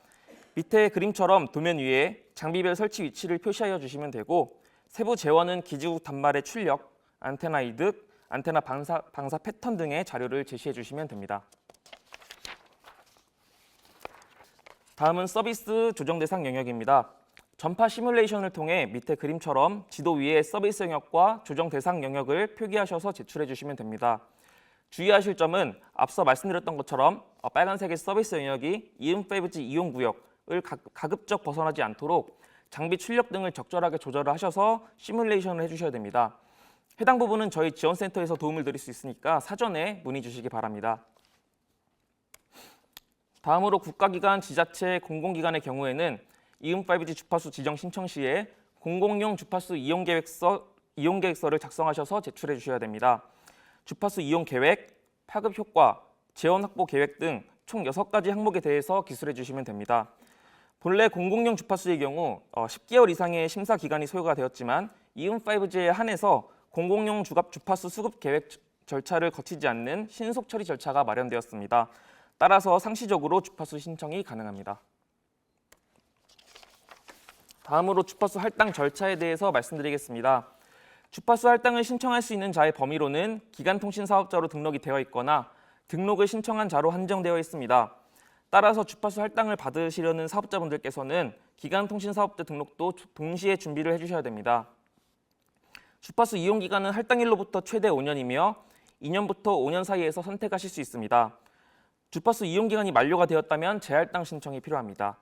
밑에 그림처럼 도면 위에 장비별 설치 위치를 표시하여 주시면 되고 세부 재원은 기지국 단말의 출력, 안테나 이득, 안테나 방사 패턴 등의 자료를 제시해 주시면 됩니다. 다음은 서비스 조정 대상 영역입니다. 전파 시뮬레이션을 통해 밑에 그림처럼 지도 위에 서비스 영역과 조정 대상 영역을 표기하셔서 제출해 주시면 됩니다. 주의하실 점은 앞서 말씀드렸던 것처럼 빨간색의 서비스 영역이 이음5G 이용 구역을 가급적 벗어나지 않도록 장비 출력 등을 적절하게 조절을 하셔서 시뮬레이션을 해주셔야 됩니다. 해당 부분은 저희 지원센터에서 도움을 드릴 수 있으니까 사전에 문의 주시기 바랍니다. 다음으로 국가기관, 지자체, 공공기관의 경우에는 이음5G 주파수 지정 신청 시에 공공용 주파수 이용 계획서를 작성하셔서 제출해 주셔야 됩니다. 주파수 이용 계획, 파급 효과, 재원 확보 계획 등 총 6가지 항목에 대해서 기술해 주시면 됩니다. 본래 공공용 주파수의 경우 10개월 이상의 심사 기간이 소요가 되었지만 이음5G에 한해서 공공용 주파수 수급 계획 절차를 거치지 않는 신속 처리 절차가 마련되었습니다. 따라서 상시적으로 주파수 신청이 가능합니다. 다음으로 주파수 할당 절차에 대해서 말씀드리겠습니다. 주파수 할당을 신청할 수 있는 자의 범위로는 기간통신사업자로 등록이 되어 있거나 등록을 신청한 자로 한정되어 있습니다. 따라서 주파수 할당을 받으시려는 사업자분들께서는 기간통신사업자 등록도 동시에 준비를 해주셔야 됩니다. 주파수 이용 기간은 할당일로부터 최대 5년이며 2년부터 5년 사이에서 선택하실 수 있습니다. 주파수 이용 기간이 만료가 되었다면 재할당 신청이 필요합니다.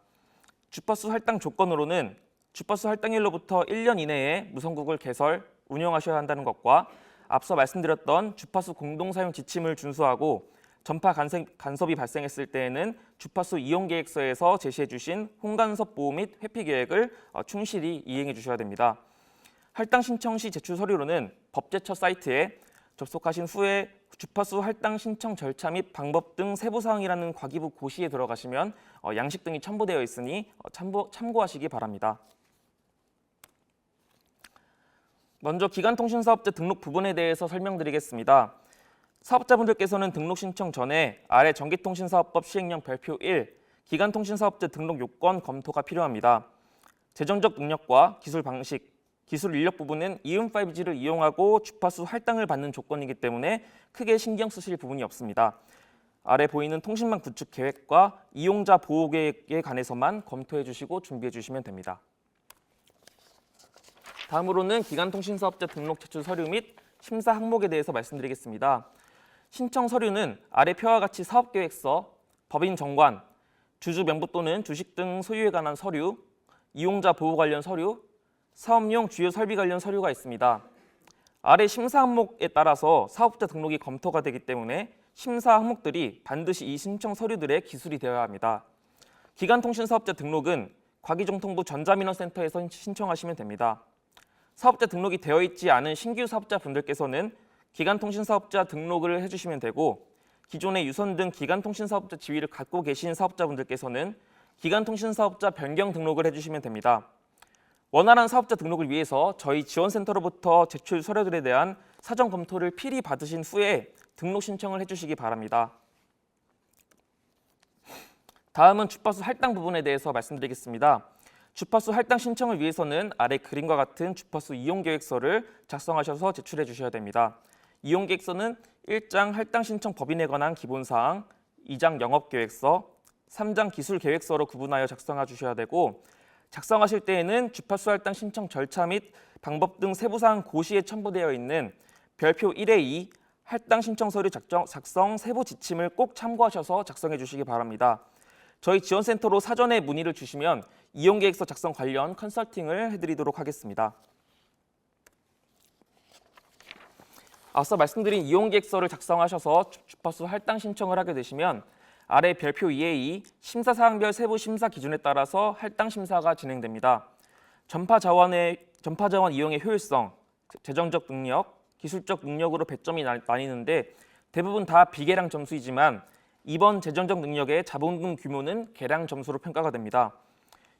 주파수 할당 조건으로는 주파수 할당일로부터 1년 이내에 무선국을 개설, 운영하셔야 한다는 것과 앞서 말씀드렸던 주파수 공동사용 지침을 준수하고 전파 간섭이 발생했을 때에는 주파수 이용 계획서에서 제시해 주신 홍간섭 보호 및 회피 계획을 충실히 이행해 주셔야 됩니다. 할당 신청 시 제출 서류로는 법제처 사이트에 접속하신 후에 주파수 할당 신청 절차 및 방법 등 세부사항이라는 과기부 고시에 들어가시면 양식 등이 첨부되어 있으니 참고하시기 바랍니다. 먼저 기간통신사업자 등록 부분에 대해서 설명드리겠습니다. 사업자분들께서는 등록 신청 전에 아래 전기통신사업법 시행령 별표 1 기간통신사업자 등록 요건 검토가 필요합니다. 재정적 능력과 기술 방식, 기술 인력 부분은 이음 5G를 이용하고 주파수 할당을 받는 조건이기 때문에 크게 신경 쓰실 부분이 없습니다. 아래 보이는 통신망 구축 계획과 이용자 보호 계획에 관해서만 검토해 주시고 준비해 주시면 됩니다. 다음으로는 기간통신사업자 등록 제출 서류 및 심사 항목에 대해서 말씀드리겠습니다. 신청 서류는 아래 표와 같이 사업계획서, 법인 정관, 주주 명부 또는 주식 등 소유에 관한 서류, 이용자 보호 관련 서류, 사업용 주요 설비 관련 서류가 있습니다. 아래 심사 항목에 따라서 사업자 등록이 검토가 되기 때문에 심사 항목들이 반드시 이 신청 서류들의 기술이 되어야 합니다. 기간통신사업자 등록은 과기정통부 전자민원센터에서 신청하시면 됩니다. 사업자 등록이 되어 있지 않은 신규 사업자분들께서는 기간통신사업자 등록을 해주시면 되고 기존의 유선 등 기간통신사업자 지위를 갖고 계신 사업자분들께서는 기간통신사업자 변경 등록을 해주시면 됩니다. 원활한 사업자 등록을 위해서 저희 지원센터로부터 제출 서류들에 대한 사전 검토를 필히 받으신 후에 등록 신청을 해주시기 바랍니다. 다음은 주파수 할당 부분에 대해서 말씀드리겠습니다. 주파수 할당 신청을 위해서는 아래 그림과 같은 주파수 이용 계획서를 작성하셔서 제출해 주셔야 됩니다. 이용 계획서는 1장 할당 신청 법인에 관한 기본사항, 2장 영업계획서, 3장 기술계획서로 구분하여 작성해 주셔야 되고 작성하실 때에는 주파수 할당 신청 절차 및 방법 등 세부사항 고시에 첨부되어 있는 별표 1의 2 할당 신청 서류 작성 세부 지침을 꼭 참고하셔서 작성해 주시기 바랍니다. 저희 지원센터로 사전에 문의를 주시면 이용계획서 작성 관련 컨설팅을 해드리도록 하겠습니다. 앞서 말씀드린 이용계획서를 작성하셔서 주파수 할당 신청을 하게 되시면 아래 별표 2의 2 심사사항별 세부 심사 기준에 따라서 할당 심사가 진행됩니다. 전파 자원 이용의 효율성, 재정적 능력, 기술적 능력으로 배점이 나뉘는데 대부분 다 비계량 점수이지만 이번 재정적 능력의 자본금 규모는 계량 점수로 평가가 됩니다.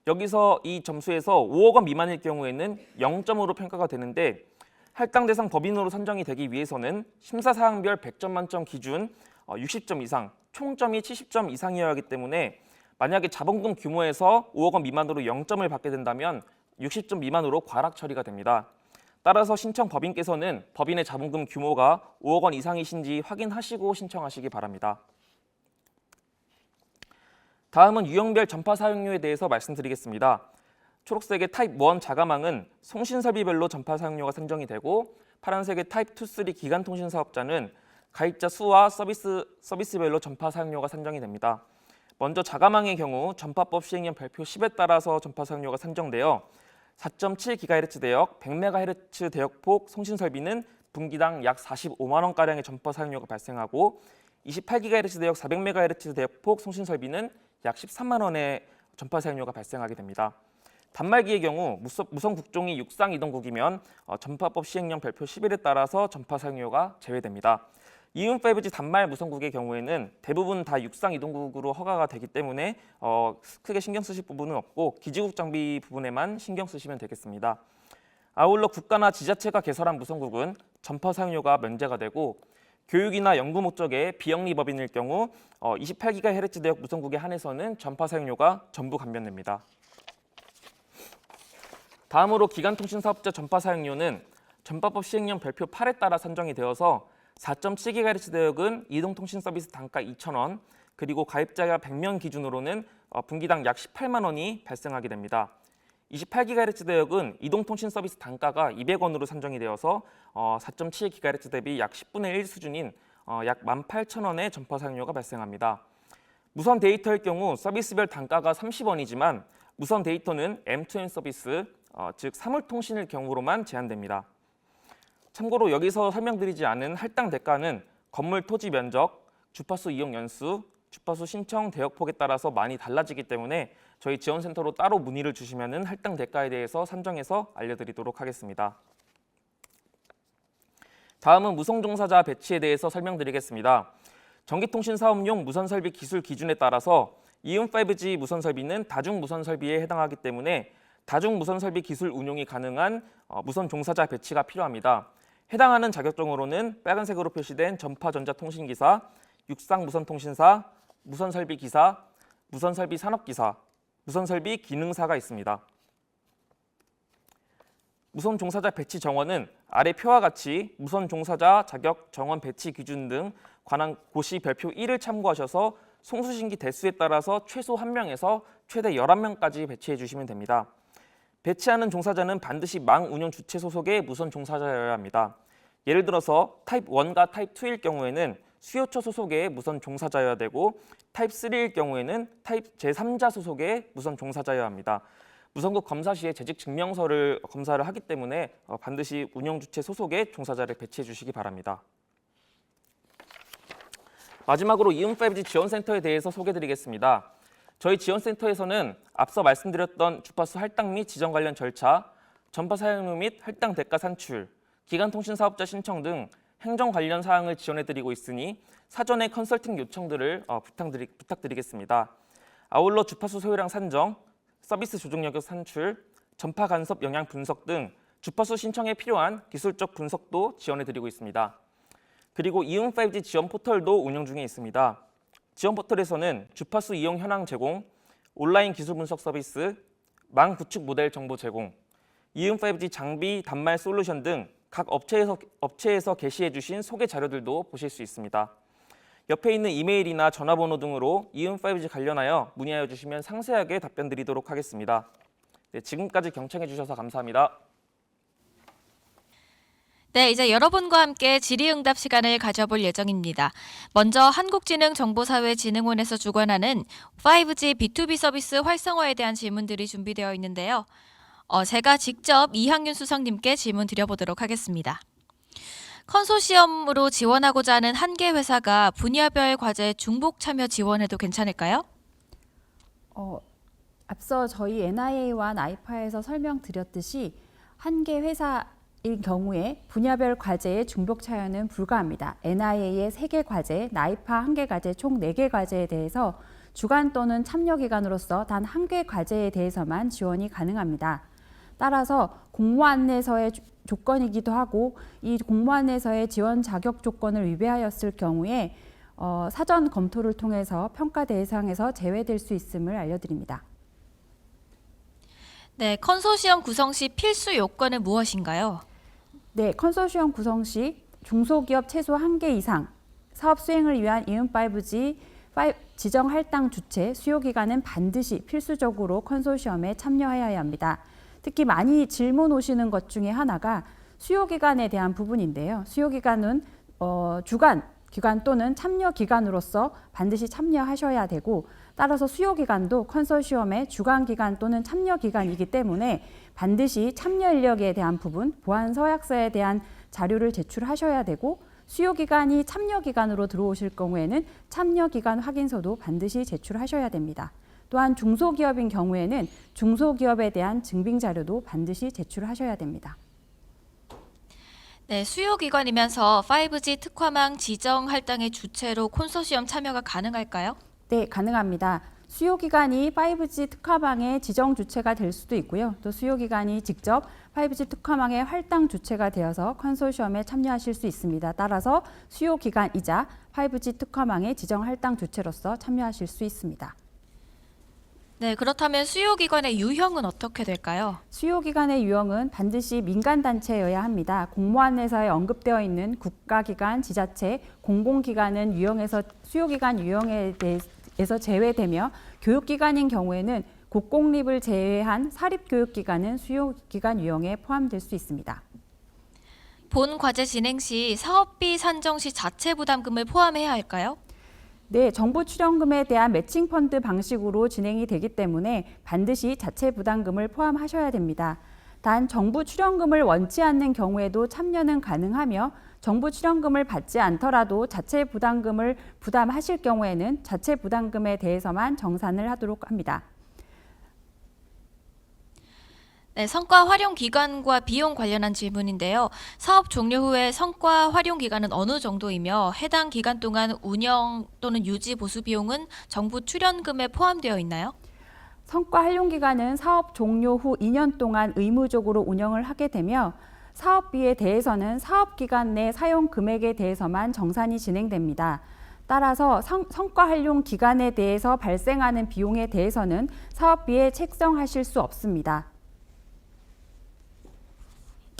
여기서 이 점수에서 5억 원 미만일 경우에는 0점으로 평가가 되는데 할당 대상 법인으로 선정이 되기 위해서는 심사사항별 100점 만점 기준 60점 이상, 총점이 70점 이상이어야 하기 때문에 만약에 자본금 규모에서 5억 원 미만으로 0점을 받게 된다면 60점 미만으로 과락 처리가 됩니다. 따라서 신청 법인께서는 법인의 자본금 규모가 5억 원 이상이신지 확인하시고 신청하시기 바랍니다. 다음은 유형별 전파 사용료에 대해서 말씀드리겠습니다. 초록색의 타입 1 자가망은 송신설비별로 전파 사용료가 산정이 되고 파란색의 타입 2, 3 기간통신 사업자는 가입자 수와 서비스별로 전파 사용료가 산정이 됩니다. 먼저 자가망의 경우 전파법 시행령 별표 10에 따라서 전파 사용료가 산정되어 4.7GHz 대역, 100MHz 대역폭 송신설비는 분기당 약 45만 원가량의 전파 사용료가 발생하고 28GHz 대역, 400MHz 대역폭 송신설비는 약 13만 원의 전파 사용료가 발생하게 됩니다. 단말기의 경우 무선 국종이 육상 이동국이면 전파법 시행령 별표 11에 따라서 전파 사용료가 제외됩니다. 이음 5G 단말 무선국의 경우에는 대부분 다 육상 이동국으로 허가가 되기 때문에 크게 신경 쓰실 부분은 없고 기지국 장비 부분에만 신경 쓰시면 되겠습니다. 아울러 국가나 지자체가 개설한 무선국은 전파 사용료가 면제가 되고 교육이나 연구 목적의 비영리 법인일 경우 28GHz 대역 무선국에 한해서는 전파 사용료가 전부 감면됩니다. 다음으로 기간통신사업자 전파 사용료는 전파법 시행령 별표 8에 따라 산정이 되어서 4.7GHz 대역은 이동통신 서비스 단가 2,000원, 그리고 가입자가 100명 기준으로는 분기당 약 18만 원이 발생하게 됩니다. 28GHz 대역은 이동통신 서비스 단가가 200원으로 산정이 되어서 4.7GHz 대비 약 10분의 1 수준인 약 18,000원의 전파 사용료가 발생합니다. 무선 데이터일 경우 서비스별 단가가 30원이지만 무선 데이터는 M2M 서비스, 즉 사물통신일 경우로만 제한됩니다. 참고로 여기서 설명드리지 않은 할당 대가는 건물 토지 면적, 주파수 이용 연수, 주파수 신청 대역폭에 따라서 많이 달라지기 때문에 저희 지원센터로 따로 문의를 주시면 할당 대가에 대해서 산정해서 알려드리도록 하겠습니다. 다음은 무선 종사자 배치에 대해서 설명드리겠습니다. 전기통신 사업용 무선 설비 기술 기준에 따라서 이음 5G 무선 설비는 다중 무선 설비에 해당하기 때문에 다중 무선 설비 기술 운용이 가능한 무선 종사자 배치가 필요합니다. 해당하는 자격증으로는 빨간색으로 표시된 전파전자통신기사, 육상무선통신사, 무선설비기사, 무선설비산업기사, 무선설비 기능사가 있습니다. 무선 종사자 배치 정원은 아래 표와 같이 무선 종사자 자격 정원 배치 기준 등 관한 고시 별표 1을 참고하셔서 송수신기 대수에 따라서 최소 1명에서 최대 11명까지 배치해 주시면 됩니다. 배치하는 종사자는 반드시 망 운영 주체 소속의 무선 종사자여야 합니다. 예를 들어서 타입 1과 타입 2일 경우에는 수요처 소속의 무선 종사자여야 되고 타입 3일 경우에는 타입 제3자 소속의 무선 종사자여야 합니다. 무선국 검사 시에 재직 증명서를 검사를 하기 때문에 반드시 운영 주체 소속의 종사자를 배치해 주시기 바랍니다. 마지막으로 이음 5G 지원센터에 대해서 소개드리겠습니다. 저희 지원센터에서는 앞서 말씀드렸던 주파수 할당 및 지정 관련 절차, 전파 사용료 및 할당 대가 산출, 기간통신 사업자 신청 등 행정 관련 사항을 지원해드리고 있으니 사전에 컨설팅 요청들을 부탁드리겠습니다. 아울러 주파수 소요량 산정, 서비스 조정 여력 산출, 전파 간섭 영향 분석 등 주파수 신청에 필요한 기술적 분석도 지원해드리고 있습니다. 그리고 이음 5G 지원 포털도 운영 중에 있습니다. 지원 포털에서는 주파수 이용 현황 제공, 온라인 기술 분석 서비스, 망 구축 모델 정보 제공, 이음 5G 장비 단말 솔루션 등 각 업체에서 게시해 주신 소개 자료들도 보실 수 있습니다. 옆에 있는 이메일이나 전화번호 등으로 이음 5G 관련하여 문의하여 주시면 상세하게 답변 드리도록 하겠습니다. 네, 지금까지 경청해 주셔서 감사합니다. 네, 이제 여러분과 함께 질의응답 시간을 가져볼 예정입니다. 먼저 한국지능정보사회진흥원에서 주관하는 5G B2B 서비스 활성화에 대한 질문들이 준비되어 있는데요. 제가 직접 이항윤 수석님께 질문 드려보도록 하겠습니다. 컨소시엄으로 지원하고자 하는 한 개 회사가 분야별 과제 중복 참여 지원해도 괜찮을까요? 앞서 저희 NIA와 나이파에서 설명드렸듯이 한 개 회사인 경우에 분야별 과제의 중복 참여는 불가합니다. NIA의 3개 과제, 나이파 1개 과제, 총 4개 과제에 대해서 주간 또는 참여 기관으로서 단 1개 과제에 대해서만 지원이 가능합니다. 따라서 공모안내서의 조건이기도 하고 이 공모안내서의 지원 자격 조건을 위배하였을 경우에 사전 검토를 통해서 평가 대상에서 제외될 수 있음을 알려드립니다. 네, 컨소시엄 구성 시 필수 요건은 무엇인가요? 네, 컨소시엄 구성 시 중소기업 최소 1개 이상, 사업 수행을 위한 이음 5G 지정 할당 주체, 수요기관은 반드시 필수적으로 컨소시엄에 참여해야 합니다. 특히 많이 질문 오시는 것 중에 하나가 수요기관에 대한 부분인데요. 수요기관은 기관 또는 참여 기관으로서 반드시 참여하셔야 되고 따라서 수요기관도 컨소시엄의 주관기관 또는 참여기관이기 때문에 반드시 참여 인력에 대한 부분, 보안 서약서에 대한 자료를 제출하셔야 되고 수요기관이 참여기관으로 들어오실 경우에는 참여기관 확인서도 반드시 제출하셔야 됩니다. 또한 중소기업인 경우에는 중소기업에 대한 증빙자료도 반드시 제출하셔야 됩니다. 네, 수요기관이면서 5G 특화망 지정 할당의 주체로 컨소시엄 참여가 가능할까요? 네, 가능합니다. 수요기관이 5G 특화망의 지정 주체가 될 수도 있고요. 또 수요기관이 직접 5G 특화망의 할당 주체가 되어서 컨소시엄에 참여하실 수 있습니다. 따라서 수요기관이자 5G 특화망의 지정 할당 주체로서 참여하실 수 있습니다. 네, 그렇다면 수요기관의 유형은 어떻게 될까요? 수요기관의 유형은 반드시 민간단체여야 합니다. 공모안내서에 언급되어 있는 국가기관, 지자체, 공공기관은 수요기관 유형에 대해서 제외되며 교육기관인 경우에는 국공립을 제외한 사립교육기관은 수요기관 유형에 포함될 수 있습니다. 본 과제 진행 시 사업비 산정 시 자체 부담금을 포함해야 할까요? 네, 정부 출연금에 대한 매칭 펀드 방식으로 진행이 되기 때문에 반드시 자체 부담금을 포함하셔야 됩니다. 단 정부 출연금을 원치 않는 경우에도 참여는 가능하며 정부 출연금을 받지 않더라도 자체 부담금을 부담하실 경우에는 자체 부담금에 대해서만 정산을 하도록 합니다. 네, 성과 활용 기간과 비용 관련한 질문인데요. 사업 종료 후에 성과 활용 기간은 어느 정도이며 해당 기간 동안 운영 또는 유지 보수 비용은 정부 출연금에 포함되어 있나요? 성과 활용 기간은 사업 종료 후 2년 동안 의무적으로 운영을 하게 되며 사업비에 대해서는 사업 기간 내 사용 금액에 대해서만 정산이 진행됩니다. 따라서 성과 활용 기간에 대해서 발생하는 비용에 대해서는 사업비에 책정하실 수 없습니다.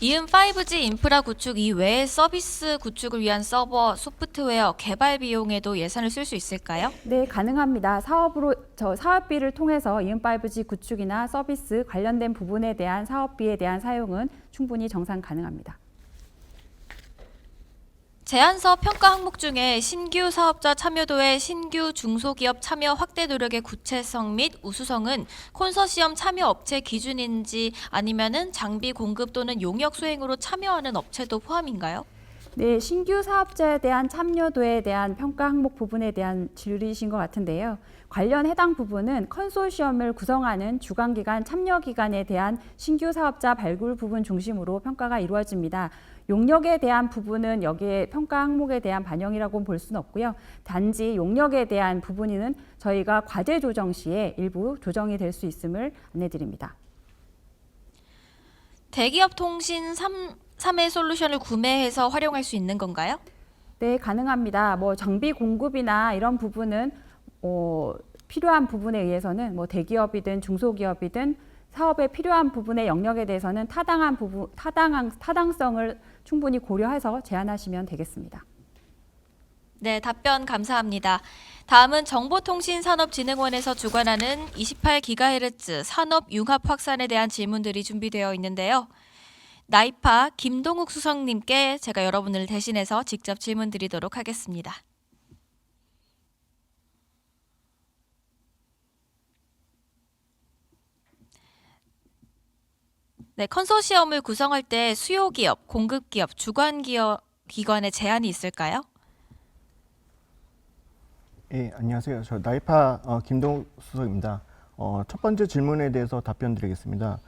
이은 5G 인프라 구축 이외의 서비스 구축을 위한 서버, 소프트웨어 개발 비용에도 예산을 쓸 수 있을까요? 네, 가능합니다. 사업비를 통해서 이은 5G 구축이나 서비스 관련된 부분에 대한 사업비에 대한 사용은 충분히 정산 가능합니다. 제안서 평가 항목 중에 신규 사업자 참여도의 신규 중소기업 참여 확대 노력의 구체성 및 우수성은 콘소시엄 참여 업체 기준인지 아니면은 장비 공급 또는 용역 수행으로 참여하는 업체도 포함인가요? 네, 신규 사업자에 대한 참여도에 대한 평가 항목 부분에 대한 질의이신 것 같은데요. 관련 해당 부분은 컨소시엄을 구성하는 주관기관 참여기관에 대한 신규 사업자 발굴 부분 중심으로 평가가 이루어집니다. 용역에 대한 부분은 여기에 평가 항목에 대한 반영이라고 볼 수는 없고요. 단지 용역에 대한 부분은 저희가 과제 조정 시에 일부 조정이 될 수 있음을 안내드립니다. 대기업 통신 3회 솔루션을 구매해서 활용할 수 있는 건가요? 네, 가능합니다. 장비 공급이나 이런 부분은 필요한 부분에 의해서는 대기업이든 중소기업이든 사업에 필요한 부분의 영역에 대해서는 타당성을 충분히 고려해서 제안하시면 되겠습니다. 네, 답변 감사합니다. 다음은 정보통신산업진흥원에서 주관하는 28GHz 산업 융합 확산에 대한 질문들이 준비되어 있는데요. 나이파 김동욱 수석님께 제가 여러분을 대신해서 직접 질문 드리도록 하겠습니다. 네, 컨소시엄을 구성할 때 수요기업, 공급기업, 주관기관의 제한이 있을까요? 예, 안녕하세요. 저 나이파 김동욱 수석입니다. 첫 번째 질문에 대해서 답변 드리겠습니다.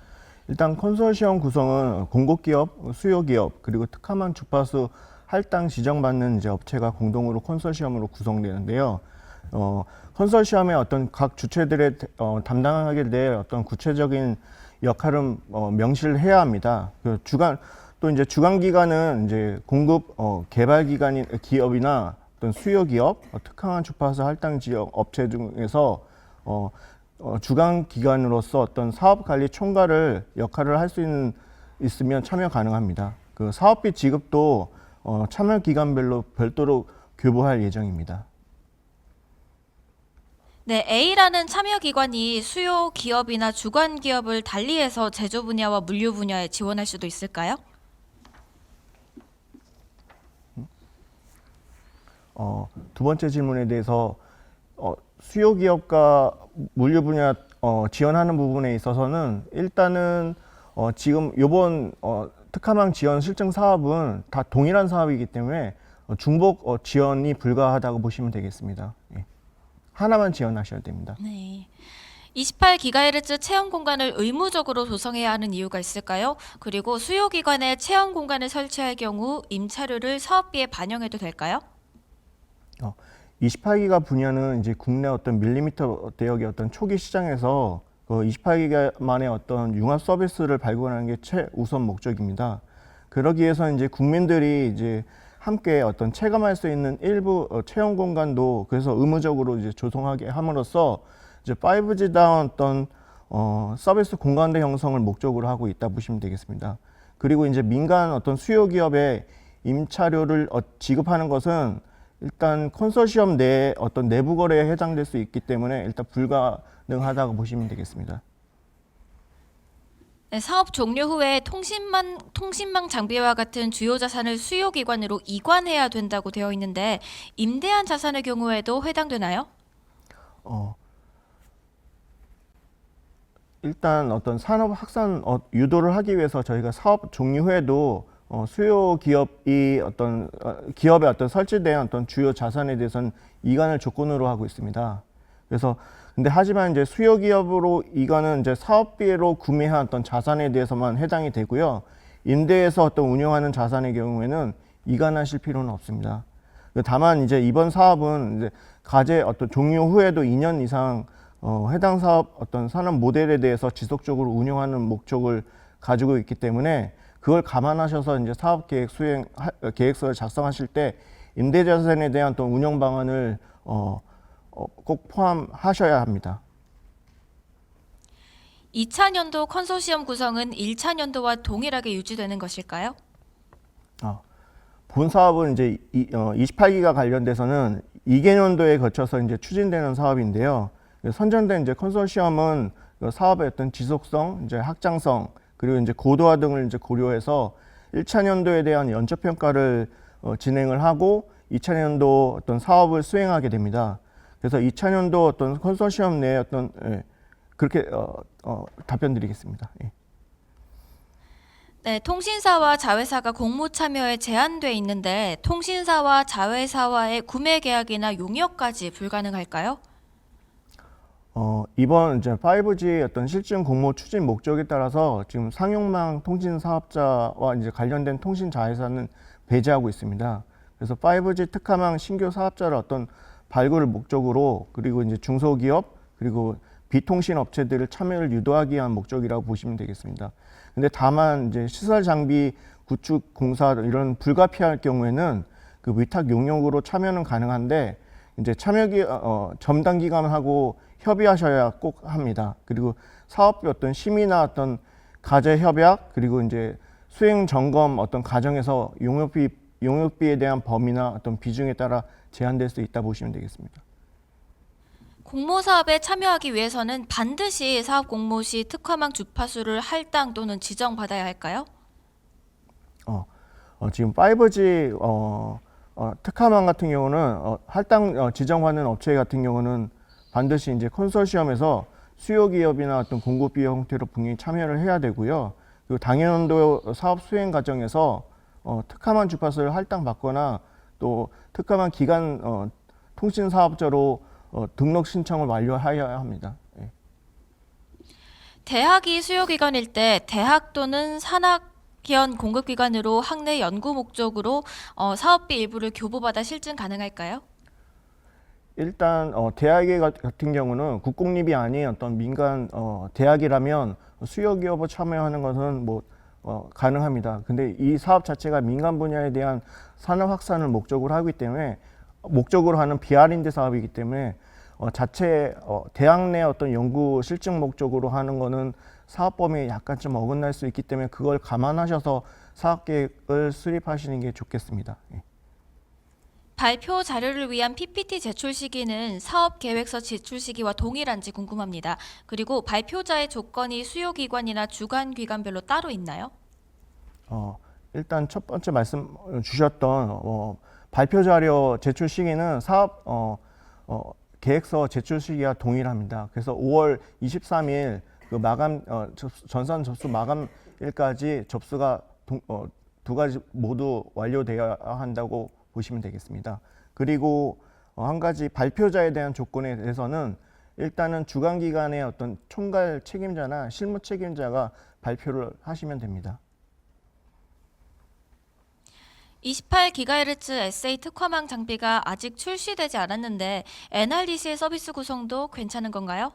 일단 컨소시엄 구성은 공급기업, 수요기업, 그리고 특화만 주파수 할당 지정받는 이제 업체가 공동으로 컨소시엄으로 구성되는데요. 컨소시엄의 어떤 각 주체들의 담당하게 될 어떤 구체적인 역할은 명시를 해야 합니다. 또 이제 주관 기관은 이제 공급 개발 기관인 기업이나 어떤 수요 기업, 특화한 주파수 할당 지역 업체 중에서 주관 기관으로서 어떤 사업 관리 총괄을 역할을 할 수 있으면 참여 가능합니다. 그 사업비 지급도 참여 기관별로 별도로 교부할 예정입니다. 네, A라는 참여 기관이 수요 기업이나 주관 기업을 달리해서 제조 분야와 물류 분야에 지원할 수도 있을까요? 두 번째 질문에 대해서 수요 기업과 물류 분야 지원하는 부분에 있어서는 일단은 지금 이번 특화망 지원 실증 사업은 다 동일한 사업이기 때문에 중복 지원이 불가하다고 보시면 되겠습니다. 예. 하나만 지원하셔야 됩니다. 네. 28GHz 체험 공간을 의무적으로 조성해야 하는 이유가 있을까요? 그리고 수요 기관에 체험 공간을 설치할 경우 임차료를 사업비에 반영해도 될까요? 28기가 분야는 이제 국내 어떤 밀리미터 대역의 어떤 초기 시장에서 그 28기가만의 어떤 융합 서비스를 발굴하는 게 최우선 목적입니다. 그러기 위해서 이제 국민들이 이제 함께 어떤 체감할 수 있는 일부 체험 공간도 그래서 의무적으로 이제 조성하게 함으로써 이제 5G다운 어떤 서비스 공간대 형성을 목적으로 하고 있다 보시면 되겠습니다. 그리고 이제 민간 어떤 수요 기업에 임차료를 지급하는 것은 일단 컨소시엄 내에 어떤 내부 거래에 해당될 수 있기 때문에 일단 불가능하다고 보시면 되겠습니다. 네, 사업 종료 후에 통신망 장비와 같은 주요 자산을 수요 기관으로 이관해야 된다고 되어 있는데 임대한 자산의 경우에도 해당되나요? 일단 어떤 산업 확산 유도를 하기 위해서 저희가 사업 종료 후에도 수요 기업이 기업의 설치된 주요 자산에 대해서는 이관을 조건으로 하고 있습니다. 그래서 근데 하지만 이제 수요 기업으로 이관은 이제 사업비로 구매한 자산에 대해서만 해당이 되고요. 임대해서 운영하는 자산의 경우에는 이관하실 필요는 없습니다. 다만 이제 이번 사업은 이제 과제 종료 후에도 2년 이상 해당 사업 산업 모델에 대해서 지속적으로 운영하는 목적을 가지고 있기 때문에 그걸 감안하셔서 이제 사업 계획 수행 계획서를 작성하실 때 임대 자산에 대한 운영 방안을 꼭 포함하셔야 합니다. 2차 년도 컨소시엄 구성은 1차 년도와 동일하게 유지되는 것일까요? 본 사업은 이제 28기가 관련돼서는 2개년도에 거쳐서 이제 추진되는 사업인데요. 선정된 이제 컨소시엄은 사업의 지속성, 이제 확장성, 그리고 이제 고도화 등을 이제 고려해서 1차 년도에 대한 연적 평가를 진행을 하고 2차 년도 사업을 수행하게 됩니다. 그래서 2차 년도 컨소시엄 내에 그렇게 답변드리겠습니다. 예. 네, 통신사와 자회사가 공모 참여에 제한돼 있는데 통신사와 자회사와의 구매 계약이나 용역까지 불가능할까요? 이번 이제 5G 실증 공모 추진 목적에 따라서 지금 상용망 통신 사업자와 이제 관련된 통신 자회사는 배제하고 있습니다. 그래서 5G 특화망 신규 사업자를 발굴을 목적으로 그리고 이제 중소기업 그리고 비통신 업체들을 참여를 유도하기 위한 목적이라고 보시면 되겠습니다. 근데 다만 이제 시설 장비 구축 공사 이런 불가피할 경우에는 그 위탁 용역으로 참여는 가능한데 이제 점당 기관하고 협의하셔야 꼭 합니다. 그리고 사업비 심의나 과제 협약 그리고 이제 수행 점검 과정에서 용역비에 대한 범위나 비중에 따라 제한될 수 있다 보시면 되겠습니다. 공모 사업에 참여하기 위해서는 반드시 사업 공모 시 특화망 주파수를 할당 또는 지정받아야 할까요? 지금 5G 특화망 같은 경우는 할당 지정하는 업체 같은 경우는 반드시 이제 컨소시엄에서 수요 기업이나 공급비 형태로 분명히 참여를 해야 되고요. 그리고 당연도 사업 수행 과정에서 특화망 주파수를 할당받거나 또 특화망 기간 통신 사업자로 등록 신청을 완료하여야 합니다. 예. 대학이 수요기관일 때 대학 또는 산학연 공급기관으로 학내 연구 목적으로 사업비 일부를 교부받아 실증 가능할까요? 일단 대학의 같은 경우는 국공립이 아닌 민간 대학이라면 수요 기업에 참여하는 것은 가능합니다. 근데 이 사업 자체가 민간 분야에 대한 산업 확산을 목적으로 하기 때문에 목적으로 하는 비R&D 사업이기 때문에 자체 대학 내 연구 실증 목적으로 하는 거는 사업 범위에 약간 좀 어긋날 수 있기 때문에 그걸 감안하셔서 사업 계획을 수립하시는 게 좋겠습니다. 예. 발표 자료를 위한 PPT 제출 시기는 사업 계획서 제출 시기와 동일한지 궁금합니다. 그리고 발표자의 조건이 수요기관이나 주관기관별로 따로 있나요? 일단 첫 번째 말씀 주셨던 발표 자료 제출 시기는 사업 계획서 제출 시기와 동일합니다. 그래서 5월 23일 그 마감 전산 접수 마감일까지 접수가 두 가지 모두 완료되어야 한다고 보시면 되겠습니다. 그리고 한 가지 발표자에 대한 조건에 대해서는 일단은 주관기관의 총괄 책임자나 실무 책임자가 발표를 하시면 됩니다. 28GHz SA 특화망 장비가 아직 출시되지 않았는데 NRDC의 서비스 구성도 괜찮은 건가요?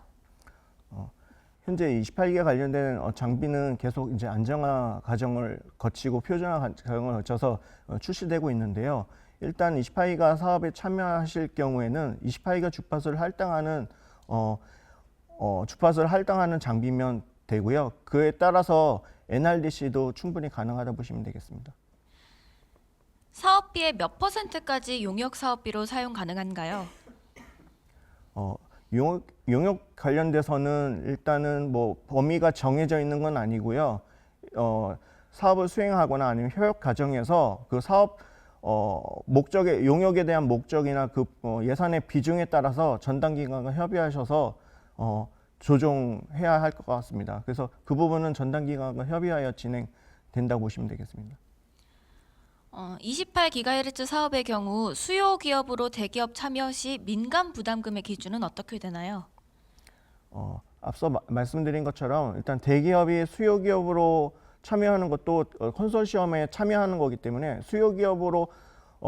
현재 28기가 관련된 장비는 계속 이제 안정화 과정을 거치고 표준화 과정을 거쳐서 출시되고 있는데요. 일단 28기가 사업에 참여하실 경우에는 28기가 주파수를 할당하는 장비면 되고요. 그에 따라서 NRDC도 충분히 가능하다 보시면 되겠습니다. 사업비의 몇 %까지 용역 사업비로 사용 가능한가요? 용역 관련돼서는 일단은 범위가 정해져 있는 건 아니고요. 사업을 수행하거나 아니면 협약 과정에서 그 사업 목적의 용역에 대한 목적이나 그 예산의 비중에 따라서 전담 기관과 협의하셔서 조정해야 할 것 같습니다. 그래서 그 부분은 전담 기관과 협의하여 진행된다고 보시면 되겠습니다. 28GHz 사업의 경우 수요 기업으로 대기업 참여 시 민간 부담금의 기준은 어떻게 되나요? 앞서 말씀드린 것처럼 일단 대기업이 수요 기업으로 참여하는 것도 컨소시엄에 참여하는 거기 때문에 수요 기업으로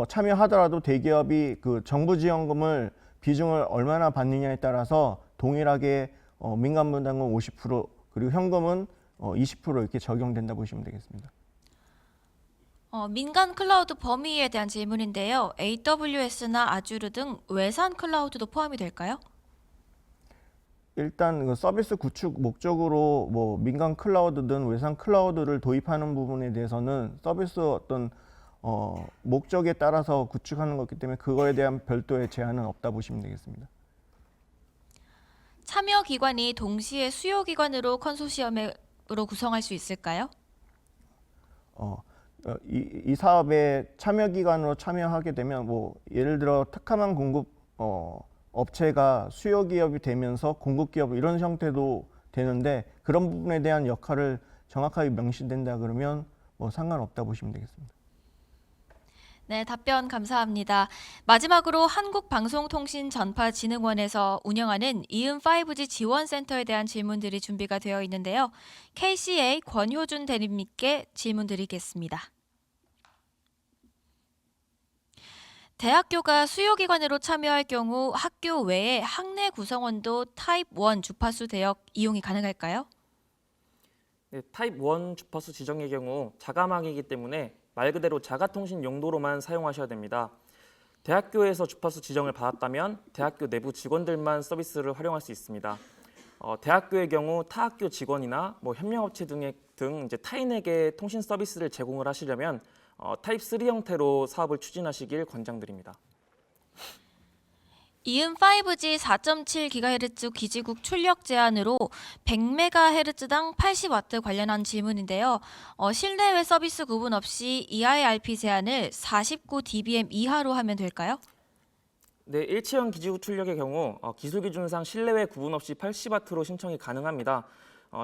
참여하더라도 대기업이 그 정부 지원금을 비중을 얼마나 받느냐에 따라서 동일하게 민간 부담금 50% 그리고 현금은 20% 이렇게 적용된다 보시면 되겠습니다. 민간 클라우드 범위에 대한 질문인데요. AWS나 아주르 등 외산 클라우드도 포함이 될까요? 일단 그 서비스 구축 목적으로 뭐 민간 클라우드든 외산 클라우드를 도입하는 부분에 대해서는 서비스 어떤 목적에 따라서 구축하는 거기 때문에 그거에 대한 별도의 제한은 없다 보시면 되겠습니다. 참여 기관이 동시에 수요 기관으로 컨소시엄으로 구성할 수 있을까요? 이 사업에 참여 기관으로 참여하게 되면 뭐 예를 들어 특화망 공급 업체가 수요 기업이 되면서 공급 기업 이런 형태도 되는데 그런 부분에 대한 역할을 정확하게 명시된다 그러면 뭐 상관없다 보시면 되겠습니다. 네, 답변 감사합니다. 마지막으로 한국방송통신전파진흥원에서 운영하는 이음 5G 지원센터에 대한 질문들이 준비가 되어 있는데요. KCA 권효준 대리님께 질문 드리겠습니다. 대학교가 수요기관으로 참여할 경우 학교 외에 학내 구성원도 타입 1 주파수 대역 이용이 가능할까요? 네, 타입 1 주파수 지정의 경우 자가망이기 때문에 말 그대로 자가통신 용도로만 사용하셔야 됩니다. 대학교에서 주파수 지정을 받았다면 대학교 내부 직원들만 서비스를 활용할 수 있습니다. 대학교의 경우 타학교 직원이나 뭐 협력업체 등 이제 타인에게 통신 서비스를 제공을 하시려면 타입 3 형태로 사업을 추진하시길 권장드립니다. 이음 5G 4.7GHz 기지국 출력 제한으로 100MHz당 80W 관련한 질문인데요. 실내외 서비스 구분 없이 EIRP 제한을 49dBm 이하로 하면 될까요? 네, 일체형 기지국 출력의 경우 기술 기준상 실내외 구분 없이 80W로 신청이 가능합니다.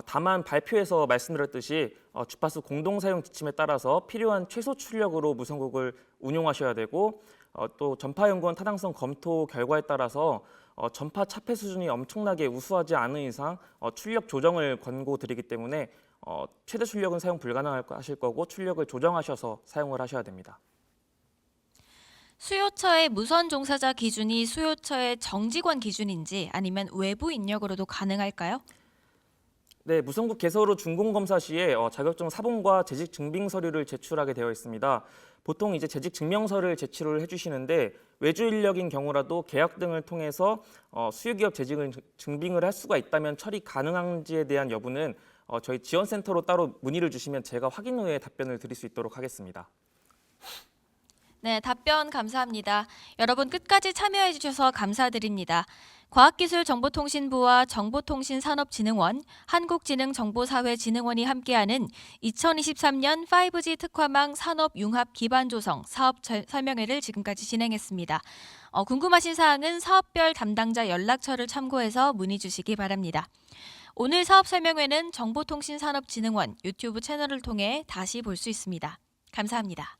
다만 발표에서 말씀드렸듯이 주파수 공동 사용 지침에 따라서 필요한 최소 출력으로 무선국을 운용하셔야 되고 또 전파연구원 타당성 검토 결과에 따라서 전파 차폐 수준이 엄청나게 우수하지 않은 이상 출력 조정을 권고드리기 때문에 최대 출력은 사용 불가능하실 거고 출력을 조정하셔서 사용을 하셔야 됩니다. 수요처의 무선 종사자 기준이 수요처의 정직원 기준인지 아니면 외부 인력으로도 가능할까요? 네, 무선국 개설 후 준공검사 시에 자격증 사본과 재직 증빙 서류를 제출하게 되어 있습니다. 보통 이제 재직 증명서를 제출을 해주시는데 외주 인력인 경우라도 계약 등을 통해서 수요기업 재직을 증빙을 할 수가 있다면 처리 가능한지에 대한 여부는 저희 지원센터로 따로 문의를 주시면 제가 확인 후에 답변을 드릴 수 있도록 하겠습니다. 네, 답변 감사합니다. 여러분 끝까지 참여해 주셔서 감사드립니다. 과학기술정보통신부와 정보통신산업진흥원, 한국지능정보사회진흥원이 함께하는 2023년 5G 특화망 산업융합 기반 조성 사업 설명회를 지금까지 진행했습니다. 궁금하신 사항은 사업별 담당자 연락처를 참고해서 문의 주시기 바랍니다. 오늘 사업 설명회는 정보통신산업진흥원 유튜브 채널을 통해 다시 볼 수 있습니다. 감사합니다.